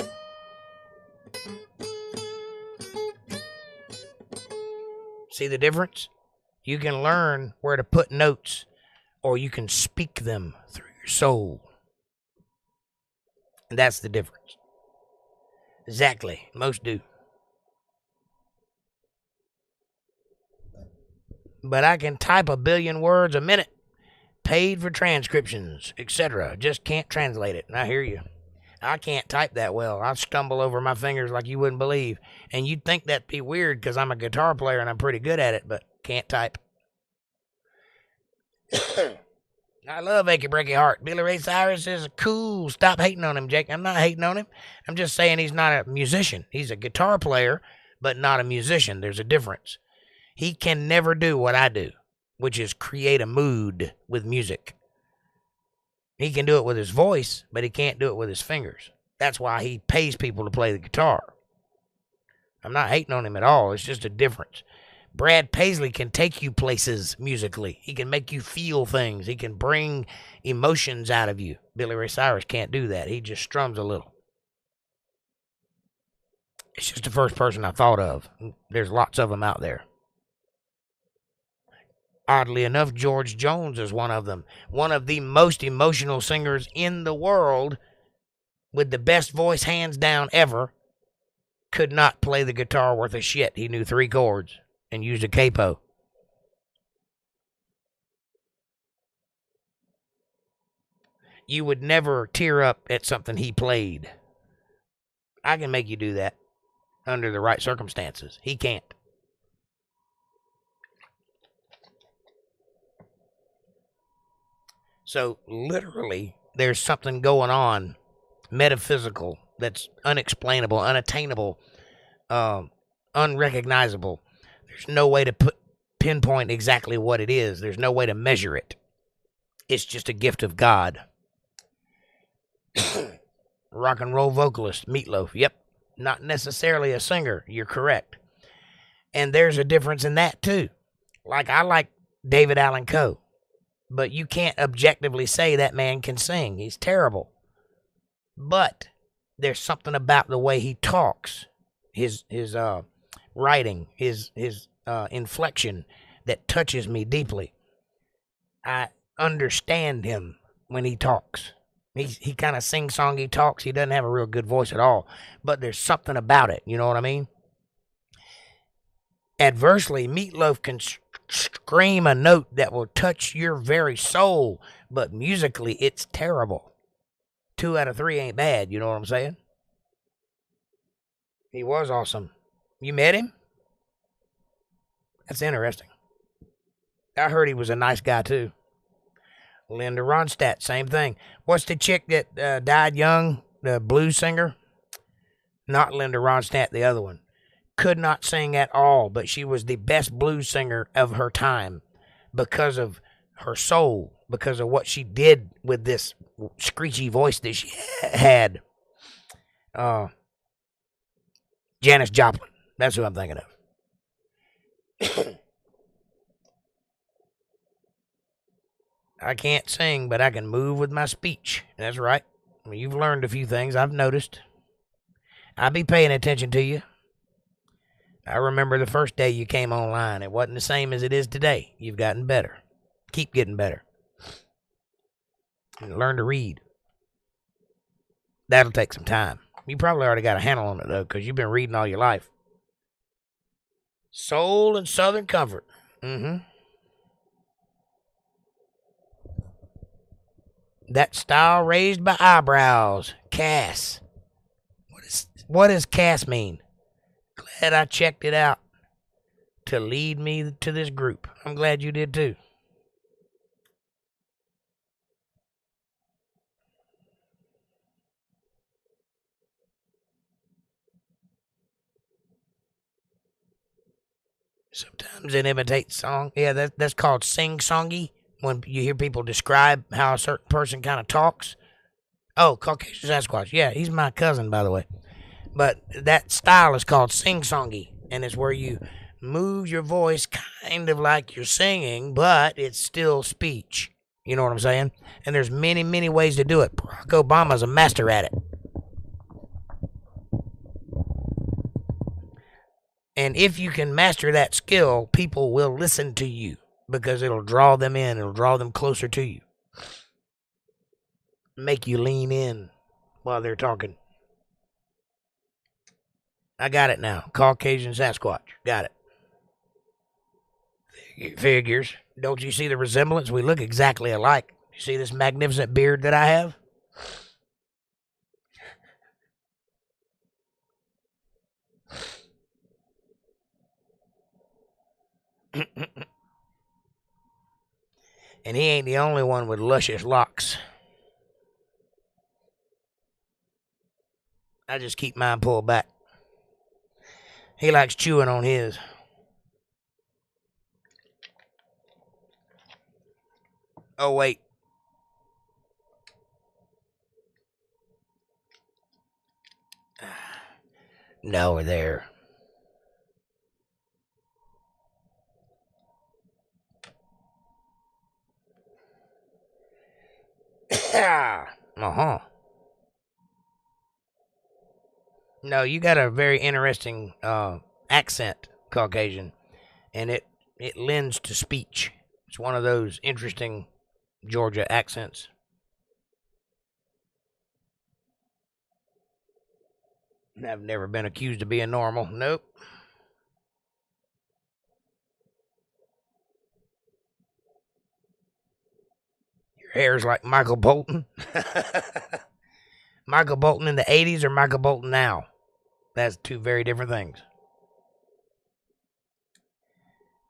see the difference? You can learn where to put notes, or you can speak them through your soul. And that's the difference. Exactly. Most do. But I can type 1 billion words a minute, paid for transcriptions, etc. Just can't translate it. And I hear you. I can't type that well. I stumble over my fingers like you wouldn't believe. And you'd think that'd be weird because I'm a guitar player and I'm pretty good at it, but can't type. I love Achy Breaky Heart. Billy Ray Cyrus is cool. Stop hating on him, Jake. I'm not hating on him. I'm just saying he's not a musician. He's a guitar player, but not a musician. There's a difference. He can never do what I do, which is create a mood with music. He can do it with his voice, but he can't do it with his fingers. That's why he pays people to play the guitar. I'm not hating on him at all. It's just a difference. Brad Paisley can take you places musically. He can make you feel things. He can bring emotions out of you. Billy Ray Cyrus can't do that. He just strums a little. It's just the first person I thought of. There's lots of them out there. Oddly enough, George Jones is one of them. One of the most emotional singers in the world, with the best voice hands down ever, could not play the guitar worth a shit. He knew 3 chords and used a capo. You would never tear up at something he played. I can make you do that under the right circumstances. He can't. So, literally, there's something going on, metaphysical, that's unexplainable, unattainable, unrecognizable. There's no way to pinpoint exactly what it is. There's no way to measure it. It's just a gift of God. Rock and roll vocalist, Meatloaf. Yep, not necessarily a singer. You're correct. And there's a difference in that, too. Like, I like David Allan Coe. But you can't objectively say that man can sing. He's terrible. But there's something about the way he talks, his writing, his inflection that touches me deeply. I understand him when he talks. He kind of sing-songy talks. He doesn't have a real good voice at all. But there's something about it. You know what I mean? Adversely, Meatloaf can scream a note that will touch your very soul, but musically it's terrible. 2 out of 3 ain't bad, you know what I'm saying? He was awesome. You met him? That's interesting. I heard he was a nice guy too. Linda Ronstadt, same thing. What's the chick that died young, the blues singer? Not Linda Ronstadt, the other one. Could not sing at all, but she was the best blues singer of her time because of her soul, because of what she did with this screechy voice that she had. Janis Joplin. That's who I'm thinking of. I can't sing, but I can move with my speech. That's right. I mean, you've learned a few things I've noticed. I'll be paying attention to you. I remember the first day you came online. It wasn't the same as it is today. You've gotten better. Keep getting better. And learn to read. That'll take some time. You probably already got a handle on it, though, because you've been reading all your life. Soul and Southern Comfort. That style raised by eyebrows. Cass. What does Cass mean? Glad I checked it out to lead me to this group. I'm glad you did too. Sometimes it imitates song. Yeah, that's called sing-songy. When you hear people describe how a certain person kind of talks. Oh, Caucasian Sasquatch. Yeah, he's my cousin, by the way. But that style is called sing-songy. And it's where you move your voice kind of like you're singing, but it's still speech. You know what I'm saying? And there's many, many ways to do it. Barack Obama's a master at it. And if you can master that skill, people will listen to you because it'll draw them in. It'll draw them closer to you. Make you lean in while they're talking. I got it now. Caucasian Sasquatch. Got it. Figures. Don't you see the resemblance? We look exactly alike. You see this magnificent beard that I have? And he ain't the only one with luscious locks. I just keep mine pulled back. He likes chewing on his. Oh, wait. No, we're there. Uh-huh. No, you got a very interesting accent, Caucasian, and it lends to speech. It's one of those interesting Georgia accents. I've never been accused of being normal. Nope. Your hair's like Michael Bolton. Michael Bolton in the 80s or Michael Bolton now? That's two very different things.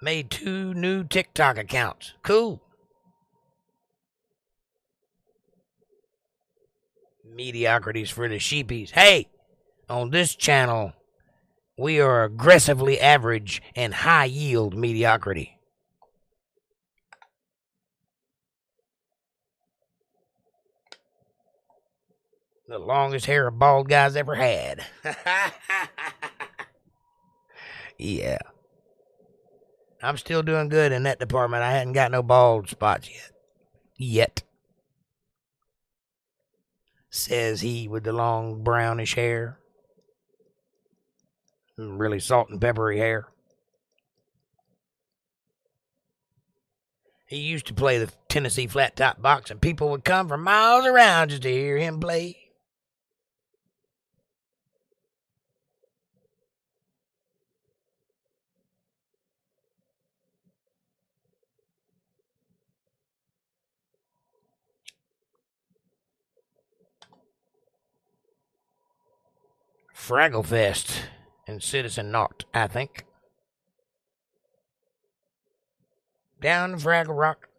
Made 2 new TikTok accounts. Cool. Mediocrities for the sheepies. Hey, on this channel, we are aggressively average and high yield mediocrity. The longest hair a bald guy's ever had. Yeah. I'm still doing good in that department. I hadn't got no bald spots yet. Says he with the long brownish hair. Really salt and peppery hair. He used to play the Tennessee flat top box, and people would come from miles around just to hear him play. Fraggle Fest and Citizen Naught, I think. Down to Fraggle Rock.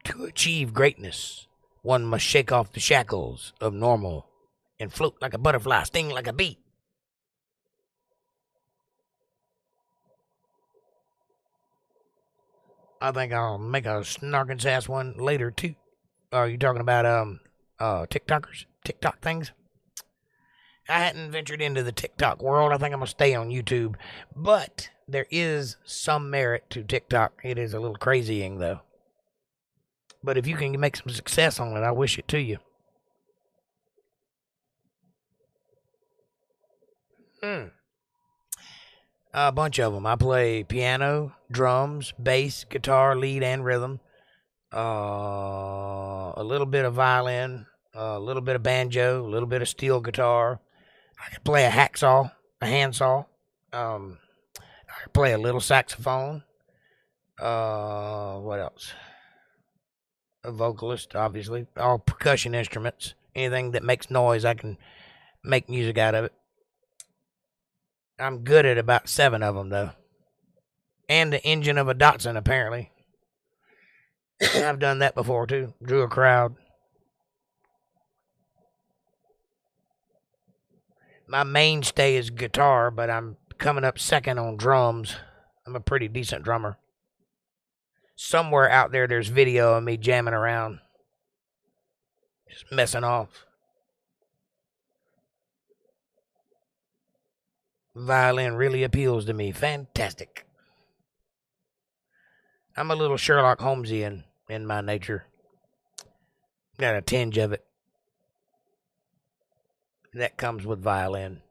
To achieve greatness, one must shake off the shackles of normal and float like a butterfly, sting like a bee. I think I'll make a snarkin' sass one later too. Are you talking about TikTokers? TikTok things? I hadn't ventured into the TikTok world. I think I'm gonna stay on YouTube. But there is some merit to TikTok. It is a little crazying though. But if you can make some success on it, I wish it to you. A bunch of them. I play piano, drums, bass, guitar, lead, and rhythm. A little bit of violin, a little bit of banjo, a little bit of steel guitar. I can play a hacksaw, a handsaw. I can play a little saxophone. What else? A vocalist, obviously. All percussion instruments. Anything that makes noise, I can make music out of it. I'm good at about 7 of them, though. And the engine of a Datsun, apparently. I've done that before, too. Drew a crowd. My mainstay is guitar, but I'm coming up second on drums. I'm a pretty decent drummer. Somewhere out there, there's video of me jamming around. Just messing off. Violin really appeals to me. Fantastic. I'm a little Sherlock Holmesian in my nature. Got a tinge of it. That comes with violin.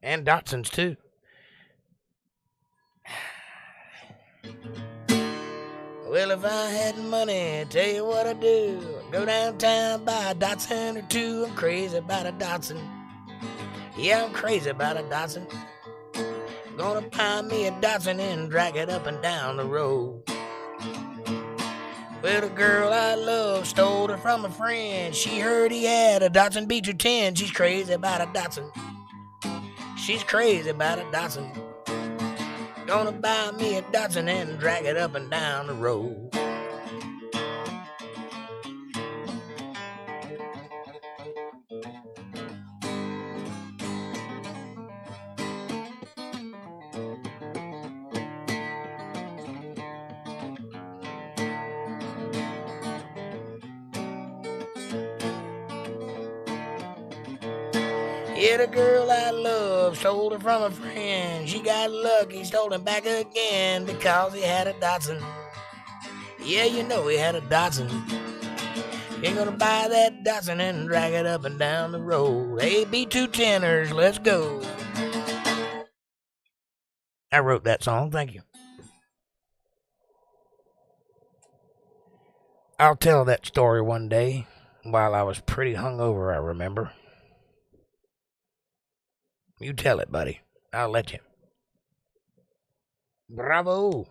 And Datsuns, too. Well, if I had money, tell you what I'd do. I'd go downtown, buy a Datsun or two. I'm crazy about a Datsun. Yeah, I'm crazy about a Datsun. Gonna buy me a Datsun and drag it up and down the road. Well, the girl I love stole her from a friend. She heard he had a Datsun B210. She's crazy about a Datsun. She's crazy about a Datsun. Gonna buy me a Datsun and drag it up and down the road. Yeah, the girl I love stole her from a friend. She got lucky, stole him back again because he had a Datsun. Yeah, you know he had a Datsun. You're gonna buy that Datsun and drag it up and down the road. Hey, B210ers, let's go. I wrote that song, thank you. I'll tell that story one day while I was pretty hungover, I remember. You tell it, buddy. I'll let you. Bravo.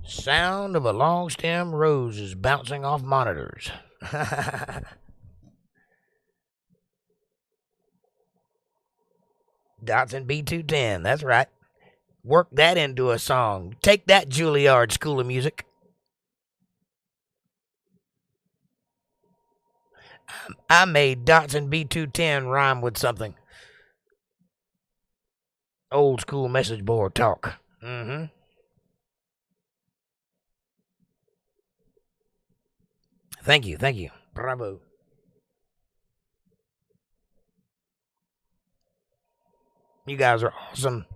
Sound of a long stem rose is bouncing off monitors. Datsun B210, that's right. Work that into a song. Take that, Juilliard School of Music. I made Datsun B210 rhyme with something. Old school message board talk. Mm-hmm. Thank you. Bravo. You guys are awesome.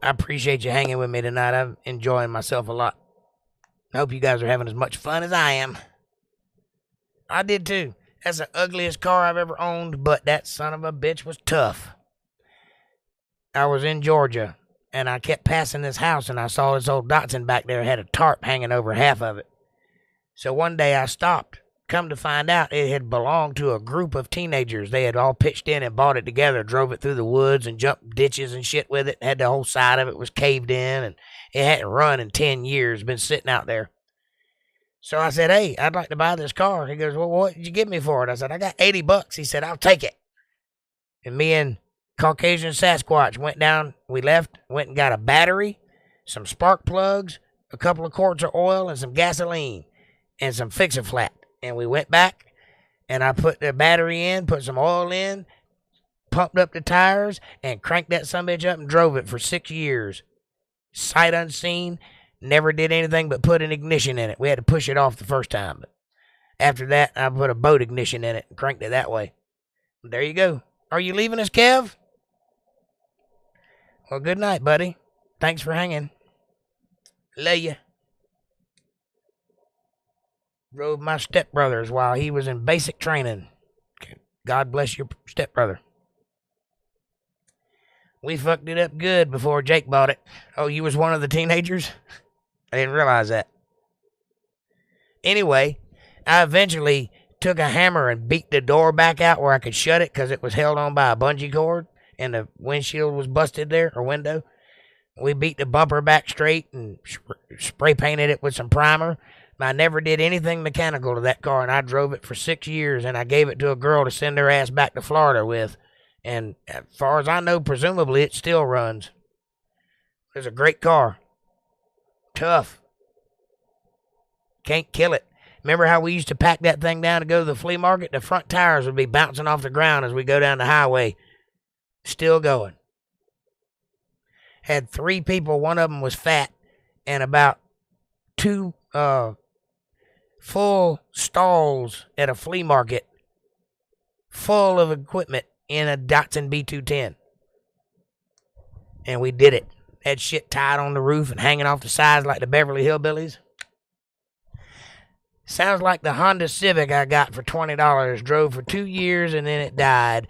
I appreciate you hanging with me tonight. I'm enjoying myself a lot. I hope you guys are having as much fun as I am. I did too. That's the ugliest car I've ever owned, but that son of a bitch was tough. I was in Georgia, and I kept passing this house, and I saw this old Datsun back there had a tarp hanging over half of it. So one day I stopped. Come to find out, it had belonged to a group of teenagers. They had all pitched in and bought it together, drove it through the woods and jumped ditches and shit with it. Had the whole side of it was caved in, and it hadn't run in 10 years, been sitting out there. So I said, hey, I'd like to buy this car. He goes, well, what did you give me for it? I said, I got $80. He said, I'll take it. And me and Caucasian Sasquatch went down, we left, went and got a battery, some spark plugs, a couple of quarts of oil, and some gasoline, and some Fix-A-Flat. And we went back, and I put the battery in, put some oil in, pumped up the tires, and cranked that sumbitch up and drove it for 6 years. Sight unseen, never did anything but put an ignition in it. We had to push it off the first time, but after that, I put a boat ignition in it and cranked it that way. There you go. Are you leaving us, Kev? Well, good night, buddy. Thanks for hanging. Love ya. Drove my stepbrother's while he was in basic training. God bless your stepbrother. We fucked it up good before Jake bought it. Oh, you was one of the teenagers? I didn't realize that. Anyway, I eventually took a hammer and beat the door back out where I could shut it because it was held on by a bungee cord and the windshield was busted there, or window. We beat the bumper back straight and spray painted it with some primer. I never did anything mechanical to that car, and I drove it for 6 years, and I gave it to a girl to send her ass back to Florida with. And as far as I know, presumably it still runs. It's a great car. Tough. Can't kill it. Remember how we used to pack that thing down to go to the flea market? The front tires would be bouncing off the ground as we go down the highway. Still going. Had 3 people. One of them was fat, and about 2 full stalls at a flea market full of equipment in a Datsun B210. And we did it. Had shit tied on the roof and hanging off the sides like the Beverly Hillbillies. Sounds like the Honda Civic I got for $20. Drove for 2 years and then it died.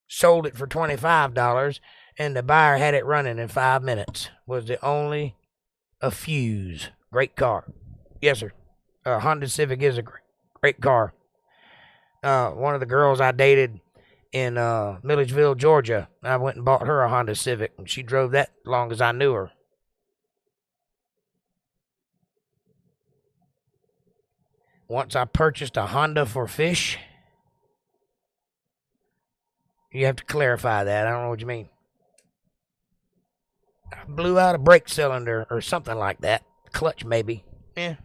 Sold it for $25 and the buyer had it running in 5 minutes. Was the only a fuse. Great car. Yes, sir. Honda Civic is a great car. One of the girls I dated in Milledgeville, Georgia, I went and bought her a Honda Civic, and she drove that long as I knew her. Once I purchased a Honda for fish. You have to clarify that. I don't know what you mean. I blew out a brake cylinder or something like that. Clutch, maybe. Yeah.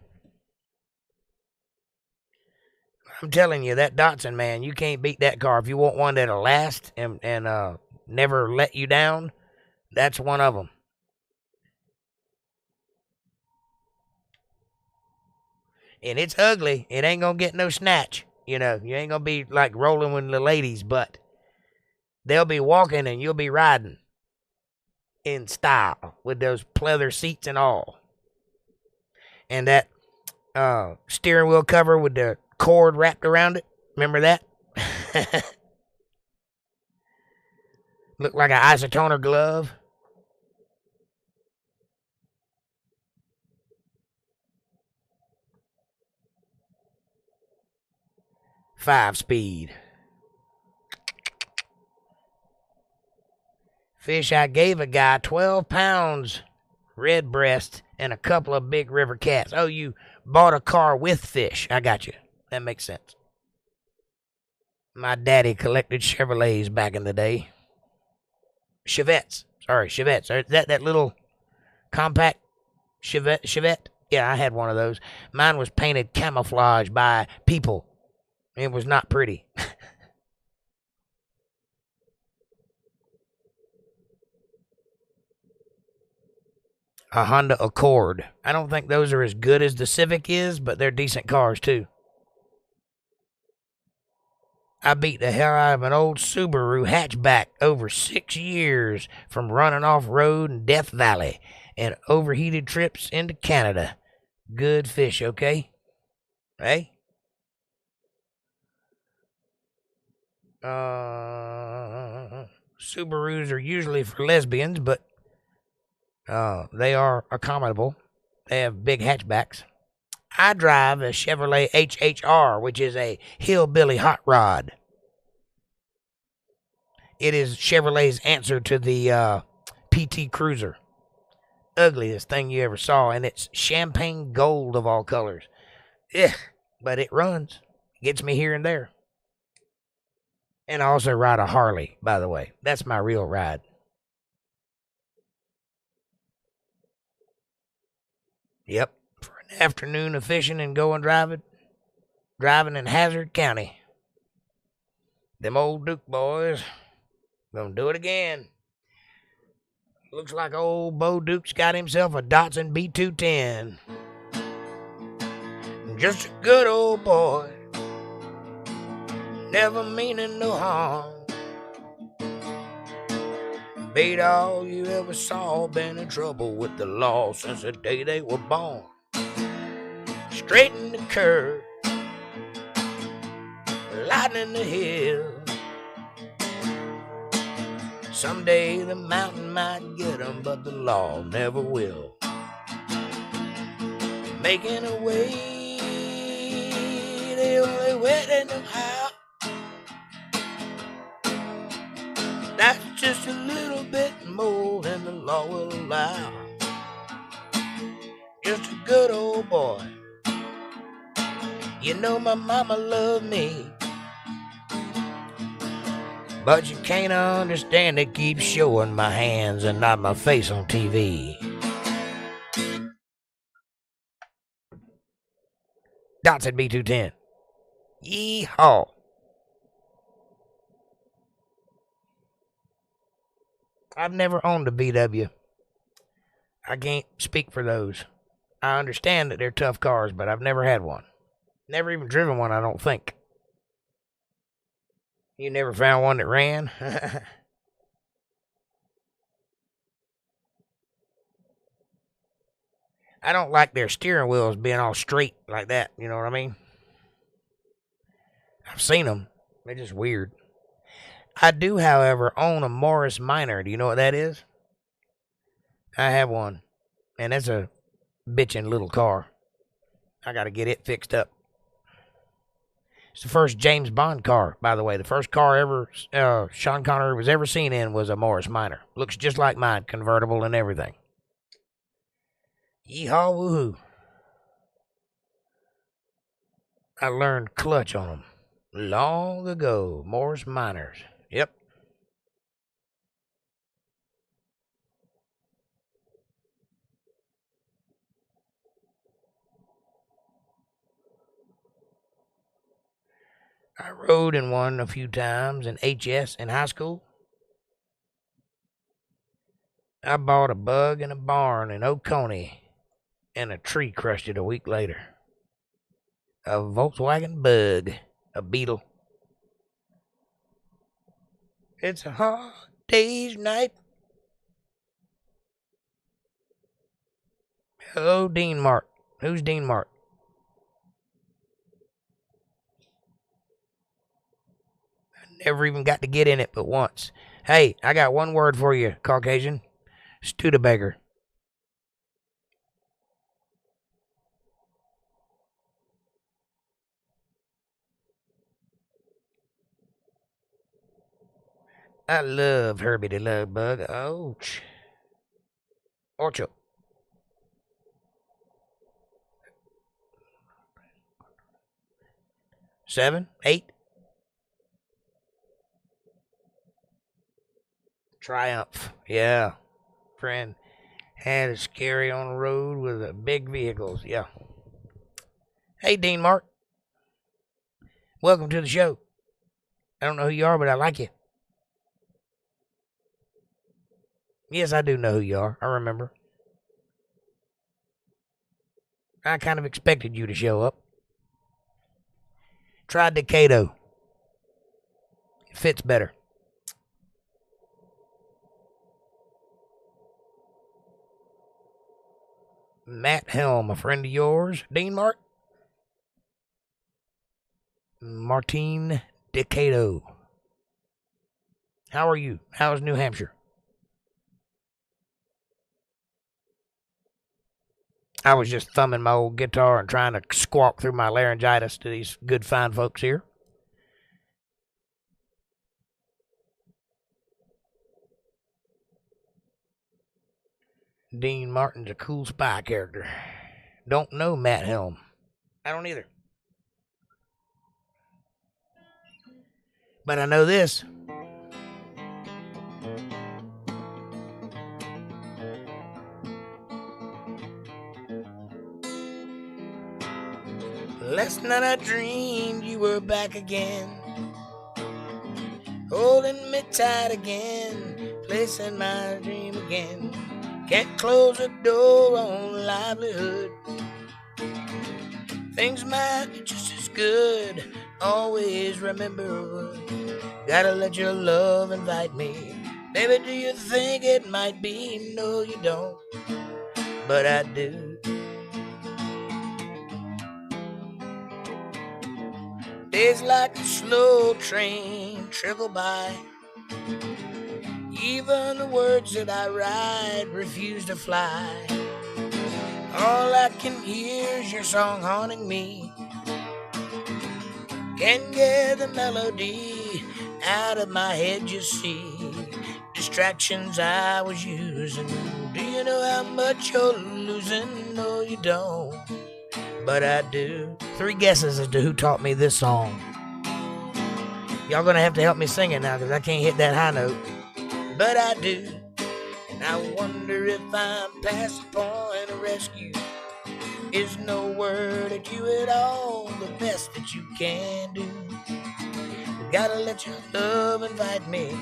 I'm telling you, that Datsun, man, you can't beat that car. If you want one that'll last and never let you down, that's one of them. And it's ugly. It ain't going to get no snatch. You know, you ain't going to be like rolling with the ladies, but they'll be walking and you'll be riding in style with those pleather seats and all. And that steering wheel cover with the cord wrapped around it. Remember that? Looked like an isotoner glove. Five-speed. Fish I gave a guy 12 pounds, red breast, and a couple of big river cats. Oh, you bought a car with fish. I got you. That makes sense. My daddy collected Chevrolets back in the day. Chevettes. Sorry, Chevettes. That little compact Chevette? Yeah, I had one of those. Mine was painted camouflage by people. It was not pretty. A Honda Accord. I don't think those are as good as the Civic is, but they're decent cars too. I beat the hell out of an old Subaru hatchback over 6 years from running off-road in Death Valley and overheated trips into Canada. Good fish, okay? Hey? Subarus are usually for lesbians, but they are accommodable. They have big hatchbacks. I drive a Chevrolet HHR, which is a hillbilly hot rod. It is Chevrolet's answer to the PT Cruiser. Ugliest thing you ever saw, and it's champagne gold of all colors. Ugh, but it runs. Gets me here and there. And I also ride a Harley, by the way. That's my real ride. Yep, for an afternoon of fishing and going driving in Hazard County. Them old Duke boys gonna do it again. Looks like old Bo Duke's got himself a Datsun B210. Just a good old boy, never meaning no harm. Beat all you ever saw, been in trouble with the law since the day they were born. Straighten the curve, lightening the hill. Someday the mountain might get 'em, but the law never will. Making a way, they only waiting them how. That's just a little bit more than the law will allow. Just a good old boy. You know my mama loved me, but you can't understand it keeps showing my hands and not my face on TV. Datsun B210. Yee-haw. I've never owned a VW. I can't speak for those. I understand that they're tough cars, but I've never had one. Never even driven one, I don't think. You never found one that ran? I don't like their steering wheels being all straight like that. You know what I mean? I've seen them. They're just weird. I do, however, own a Morris Minor. Do you know what that is? I have one. And it's a bitchin' little car. I got to get it fixed up. It's the first James Bond car, by the way. The first car ever Sean Connery was ever seen in was a Morris Minor. Looks just like mine, convertible and everything. Yeehaw, woohoo. I learned clutch on them long ago. Morris Minors. Yep. I rode in one a few times in HS in high school. I bought a bug in a barn in Oconee, and a tree crushed it a week later. A Volkswagen Bug, a Beetle. It's a hard day's night. Hello, Dean Mark. Who's Dean Mark? I never even got to get in it but once. Hey, I got one word for you, Caucasian. Studebaker. I love Herbie the Love Bug. Ouch. Ocho. Seven, 8. Triumph. Yeah. Friend had it scary on the road with big vehicles. Yeah. Hey, Dean Mark. Welcome to the show. I don't know who you are, but I like you. Yes, I do know who you are. I remember. I kind of expected you to show up. Try Decado. It fits better. Matt Helm, a friend of yours. Dean Mark? Martine Decado. How are you? How's New Hampshire? I was just thumbing my old guitar and trying to squawk through my laryngitis to these good fine folks here. Dean Martin's a cool spy character. Don't know Matt Helm. I don't either. But I know this. Last night I dreamed you were back again, holding me tight again, placing my dream again. Can't close the door on livelihood. Things might be just as good. Always remember, gotta let your love invite me. Baby, do you think it might be? No, you don't, but I do. Days like a slow train trickle by. Even the words that I write refuse to fly. All I can hear is your song haunting me. Can't get the melody out of my head, you see. Distractions I was using. Do you know how much you're losing? No, you don't, but I do. 3 guesses as to who taught me this song. Y'all gonna have to help me sing it now, because I can't hit that high note. But I do. And I wonder if I'm past the point of rescue. Is no word at you at all the best that you can do? Gotta let your love invite me.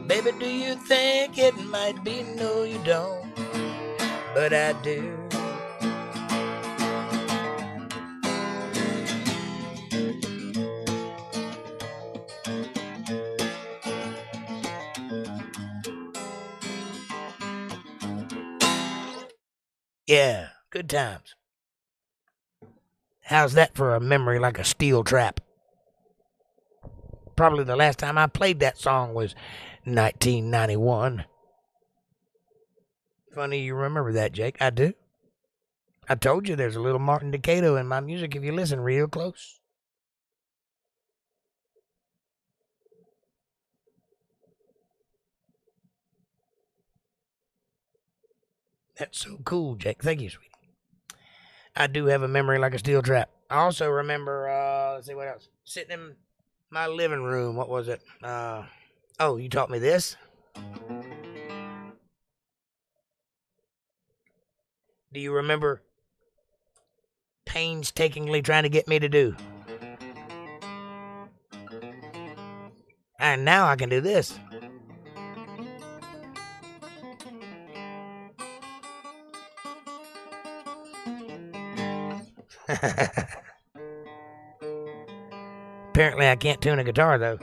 Baby, do you think it might be? No, you don't, but I do. Yeah, good times. How's that for a memory like a steel trap? Probably the last time I played that song was 1991. Funny you remember that, Jake. I do. I told you there's a little Martin Decato in my music if you listen real close. That's so cool, Jake. Thank you, sweetie. I do have a memory like a steel trap. I also remember, let's see what else. Sitting in my living room. What was it? Oh, you taught me this? Do you remember painstakingly trying to get me to do? And now I can do this. Apparently I can't tune a guitar, though.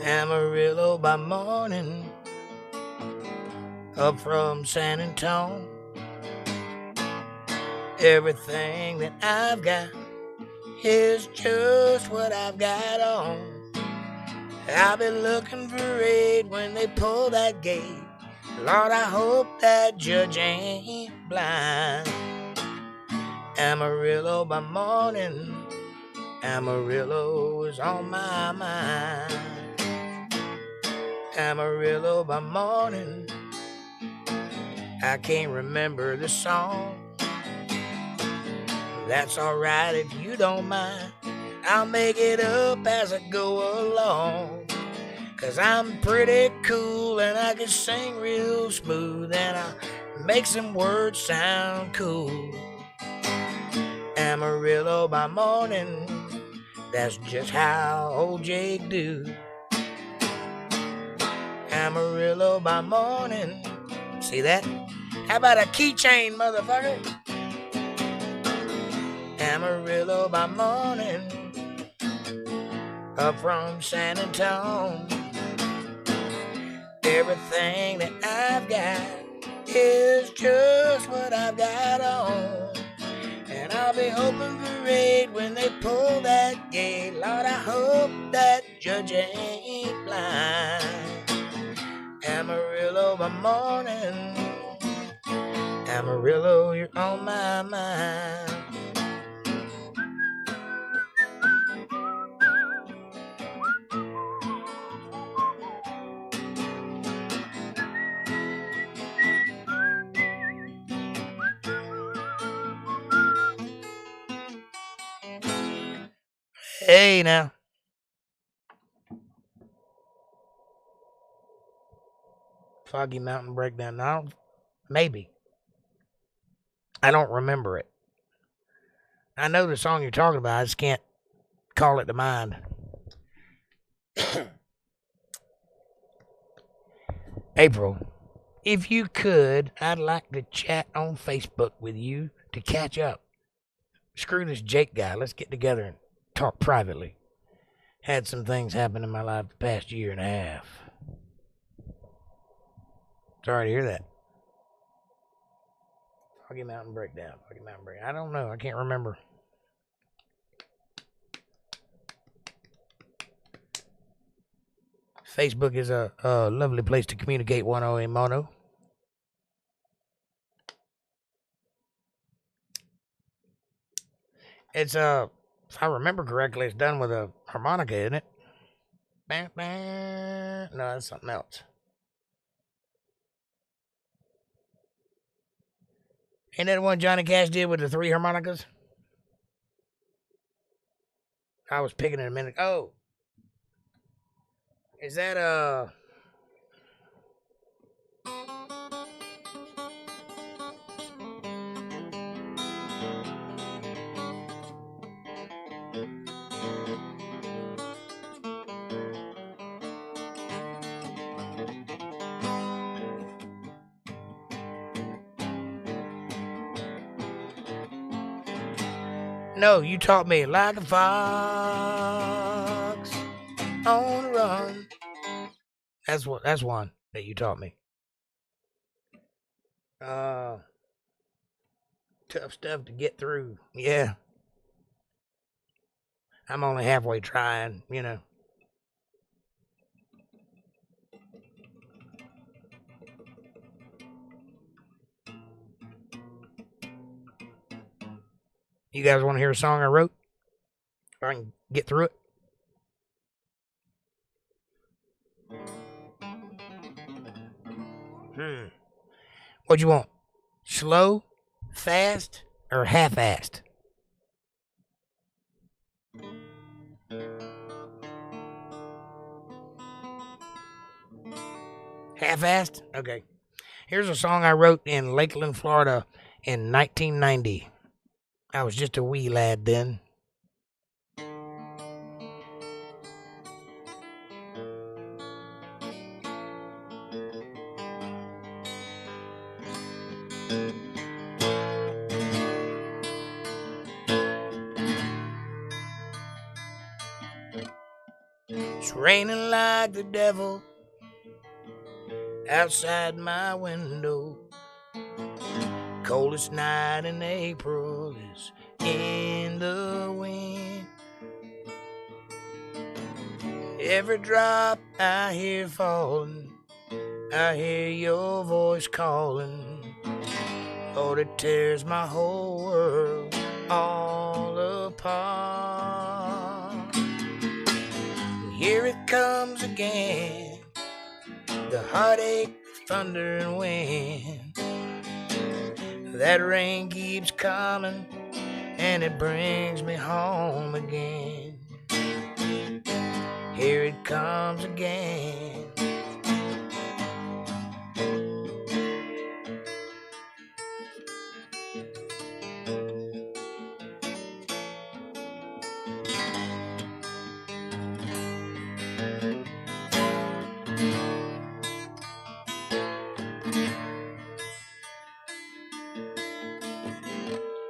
Amarillo by morning, up from San Antonio. Everything that I've got is just what I've got on. I'll be looking for aid when they pull that gate. Lord, I hope that judge ain't blind. Amarillo by morning, Amarillo is on my mind. Amarillo by morning, I can't remember the song. That's alright if you don't mind. I'll make it up as I go along. 'Cause I'm pretty cool and I can sing real smooth and I make some words sound cool. Amarillo by morning, that's just how old Jake do. Amarillo by morning, see that? How about a keychain, motherfucker? Amarillo by morning, up from San Antonio. Everything that I've got is just what I've got on. And I'll be hoping for aid when they pull that gate. Lord, I hope that judge ain't blind. Amarillo by morning, Amarillo, you're on my mind. Hey now. Foggy Mountain Breakdown. Now, maybe. I don't remember it. I know the song you're talking about. I just can't call it to mind. April, if you could, I'd like to chat on Facebook with you to catch up. Screw this Jake guy. Let's get together and talk privately. Had some things happen in my life the past year and a half. Sorry to hear that. Foggy Mountain Breakdown. Foggy Mountain Breakdown. I don't know. I can't remember. Facebook is a lovely place to communicate one-o in mono. It's if I remember correctly, it's done with a harmonica, isn't it? No, that's something else. Ain't that one Johnny Cash did with the 3 harmonicas? I was picking it a minute. Oh, is that No, you taught me like a fox on the run. That's one that you taught me. Tough stuff to get through. Yeah. I'm only halfway trying, you know. You guys want to hear a song I wrote? Or I can get through it? What you want? Slow, fast, or half-assed? Half-assed? Okay. Here's a song I wrote in Lakeland, Florida in 1990. I was just a wee lad then. It's raining like the devil outside my window. Coldest night in April is in the wind. Every drop I hear falling, I hear your voice calling. Lord, it tears my whole world all apart. And here it comes again, the heartache, thunder and wind. That rain keeps coming, and it brings me home again. Here it comes again.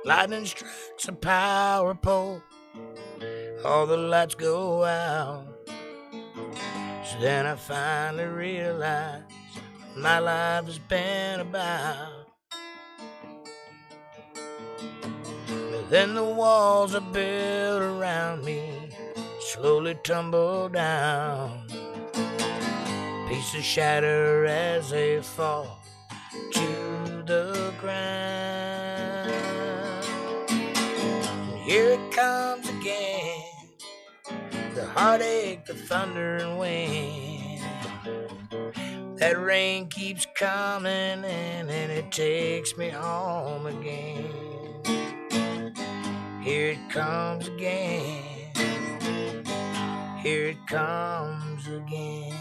Lightning strikes a power pole, all the lights go out. So then I finally realized what my life has been about. But then the walls are built around me slowly tumble down. Pieces shatter as they fall to the ground. And here it comes again, the heartache, the thunder and wind. That rain keeps coming in, and it takes me home again. Here it comes again. Here it comes again.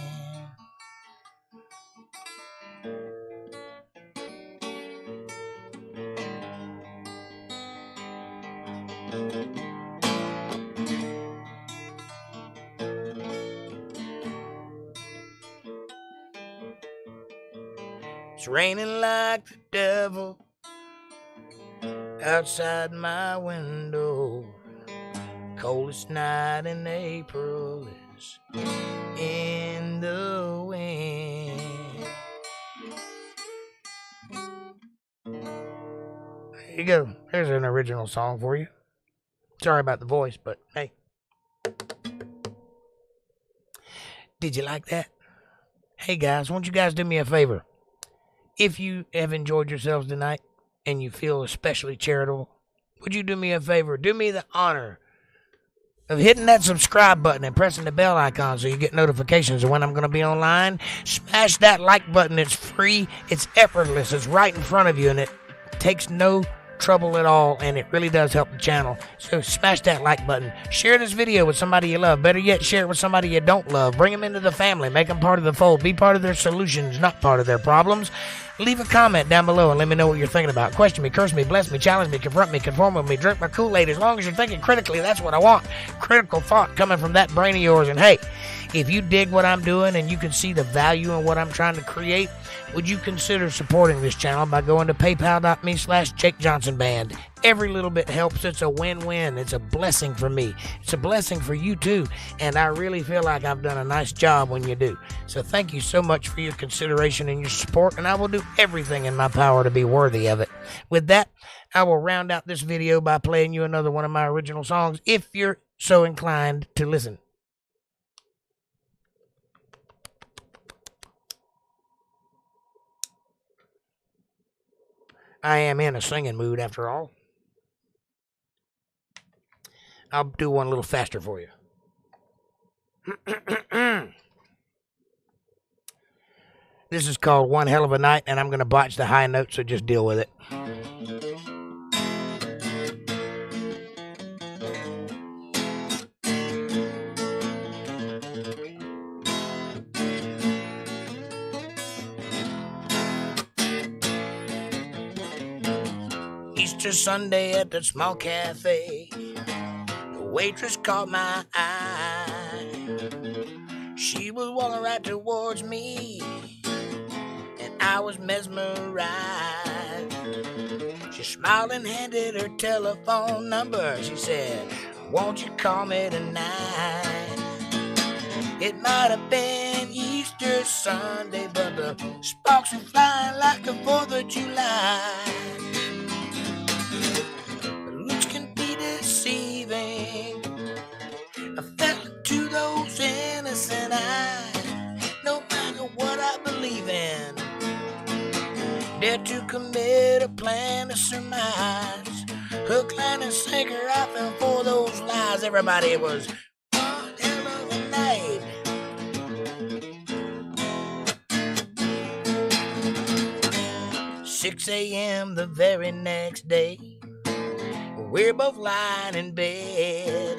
It's raining like the devil outside my window. Coldest night in April is in the wind. There you go. There's an original song for you. Sorry about the voice, but hey. Did you like that? Hey guys, won't you guys do me a favor? If you have enjoyed yourselves tonight and you feel especially charitable, would you do me a favor? Do me the honor of hitting that subscribe button and pressing the bell icon so you get notifications of when I'm going to be online. Smash that like button. It's free. It's effortless. It's right in front of you, and it takes no trouble at all, and it really does help the channel. So smash that like button. Share this video with somebody you love. Better yet, share it with somebody you don't love. Bring them into the family. Make them part of the fold. Be part of their solutions, not part of their problems. Leave a comment down below and let me know what you're thinking about. Question me, curse me, bless me, challenge me, confront me, conform with me, drink my Kool-Aid. As long as you're thinking critically, that's what I want. Critical thought coming from that brain of yours. And hey, if you dig what I'm doing and you can see the value in what I'm trying to create, would you consider supporting this channel by going to paypal.me/JakeJohnsonBand? Every little bit helps. It's a win-win. It's a blessing for me. It's a blessing for you too. And I really feel like I've done a nice job when you do. So thank you so much for your consideration and your support, and I will do everything in my power to be worthy of it. With that, I will round out this video by playing you another one of my original songs, if you're so inclined to listen. I am in a singing mood after all. I'll do one a little faster for you. This is called One Hell of a Night, and I'm going to botch the high note, so just deal with it. Easter Sunday at the small cafe, the waitress caught my eye. She was walking right towards me, and I was mesmerized. She smiled and handed her telephone number. She said, "Won't you call me tonight?" It might have been Easter Sunday, but the sparks were flying like the 4th of July. Looks can be deceiving. I fell into those innocent eyes. No matter what I believe in, dare to commit a plan to surmise. Hook, line, and sinker, I fell for those lies. Everybody, it was one hell of a night. 6 a.m. the very next day, we're both lying in bed.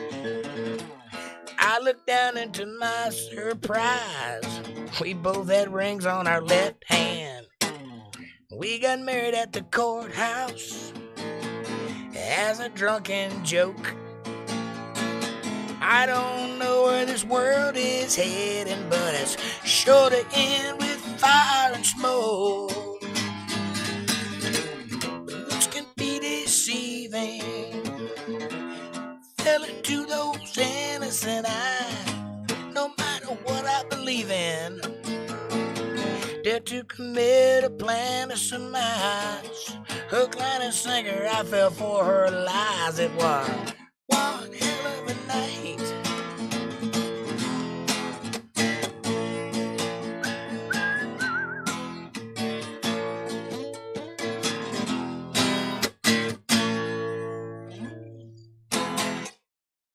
I looked down into my surprise. We both had rings on our left hand. We got married at the courthouse as a drunken joke. I don't know where this world is heading, but it's sure to end with fire and smoke. Looks can be deceiving. Fell into those innocent eyes. No matter what I believe in, dare to commit a plan to surmise. Hook, line, and sinker, I fell for her lies. It was one hell of a night.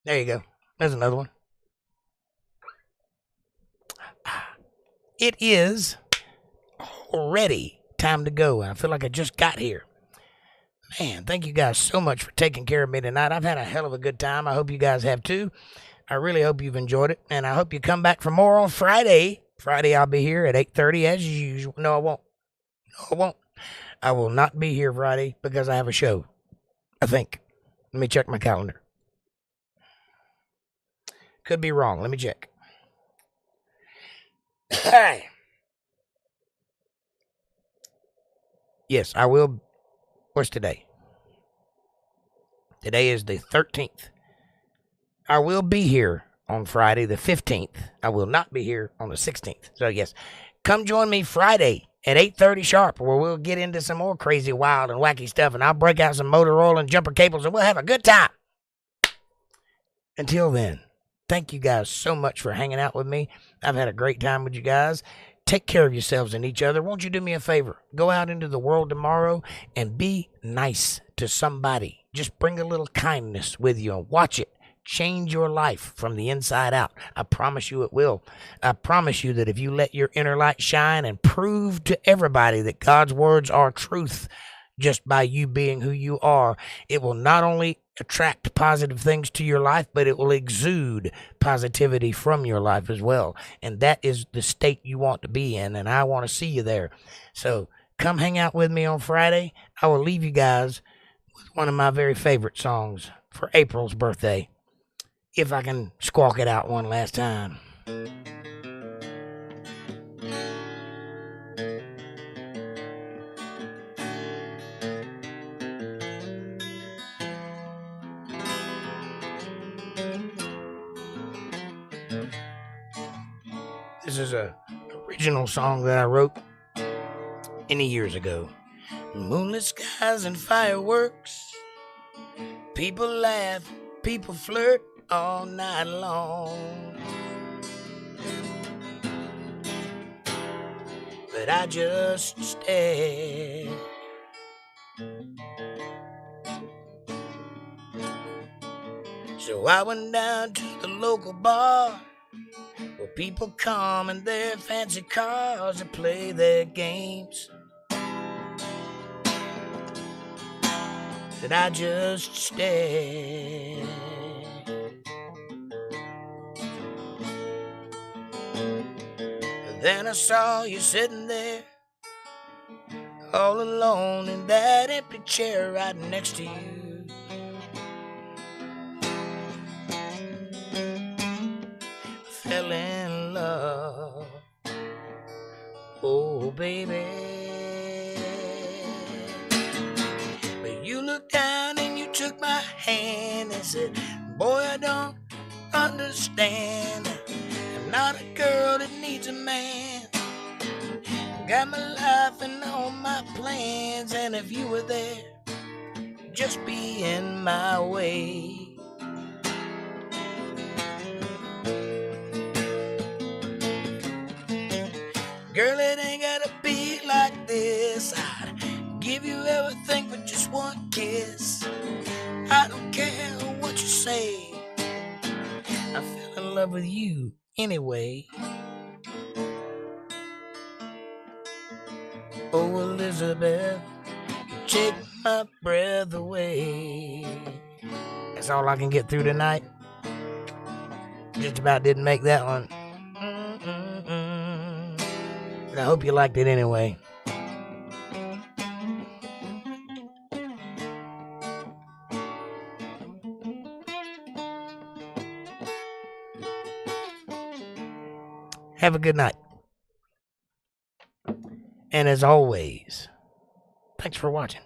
There you go. There's another one. It is already time to go. I feel like I just got here. Man, thank you guys so much for taking care of me tonight. I've had a hell of a good time. I hope you guys have too. I really hope you've enjoyed it, and I hope you come back for more on Friday. Friday I'll be here at 8:30 as usual. No, I won't. No, I won't. I will not be here Friday because I have a show, I think. Let me check my calendar. Could be wrong. Let me check. Hey. Yes, I will. What's today? Today is the 13th. I will be here on Friday the 15th. I will not be here on the 16th. So, yes, come join me Friday at 8:30 sharp, where we'll get into some more crazy, wild, and wacky stuff, and I'll break out some motor oil and jumper cables, and we'll have a good time. Until then, thank you guys so much for hanging out with me. I've had a great time with you guys. Take care of yourselves and each other. Won't you do me a favor? Go out into the world tomorrow and be nice to somebody. Just bring a little kindness with you and watch it change your life from the inside out. I promise you it will. I promise you that if you let your inner light shine and prove to everybody that God's words are truth just by you being who you are, it will not only attract positive things to your life, but it will exude positivity from your life as well. And that is the state you want to be in, and I want to see you there. So come hang out with me on Friday. I will leave you guys with one of my very favorite songs for April's birthday, if I can squawk it out one last time. This is a original song that I wrote many years ago. Moonlit skies and fireworks. People laugh, people flirt all night long. But I just stare. So I went down to the local bar where people come in their fancy cars to play their games. That I just stare. And then I saw you sitting there all alone in that empty chair right next to you. Fell in love, oh baby. But you looked down and you took my hand and said, boy, I don't understand. I'm not a girl that needs a man. Got my life and all my plans, and if you were there, just be in my way. Girl, it ain't gotta be like this. I'd give you everything for just one kiss. I don't care what you say. I fell in love with you anyway. Oh, Elizabeth, you take my breath away. That's all I can get through tonight. Just about didn't make that one. But I hope you liked it anyway. Have a good night. And as always, thanks for watching.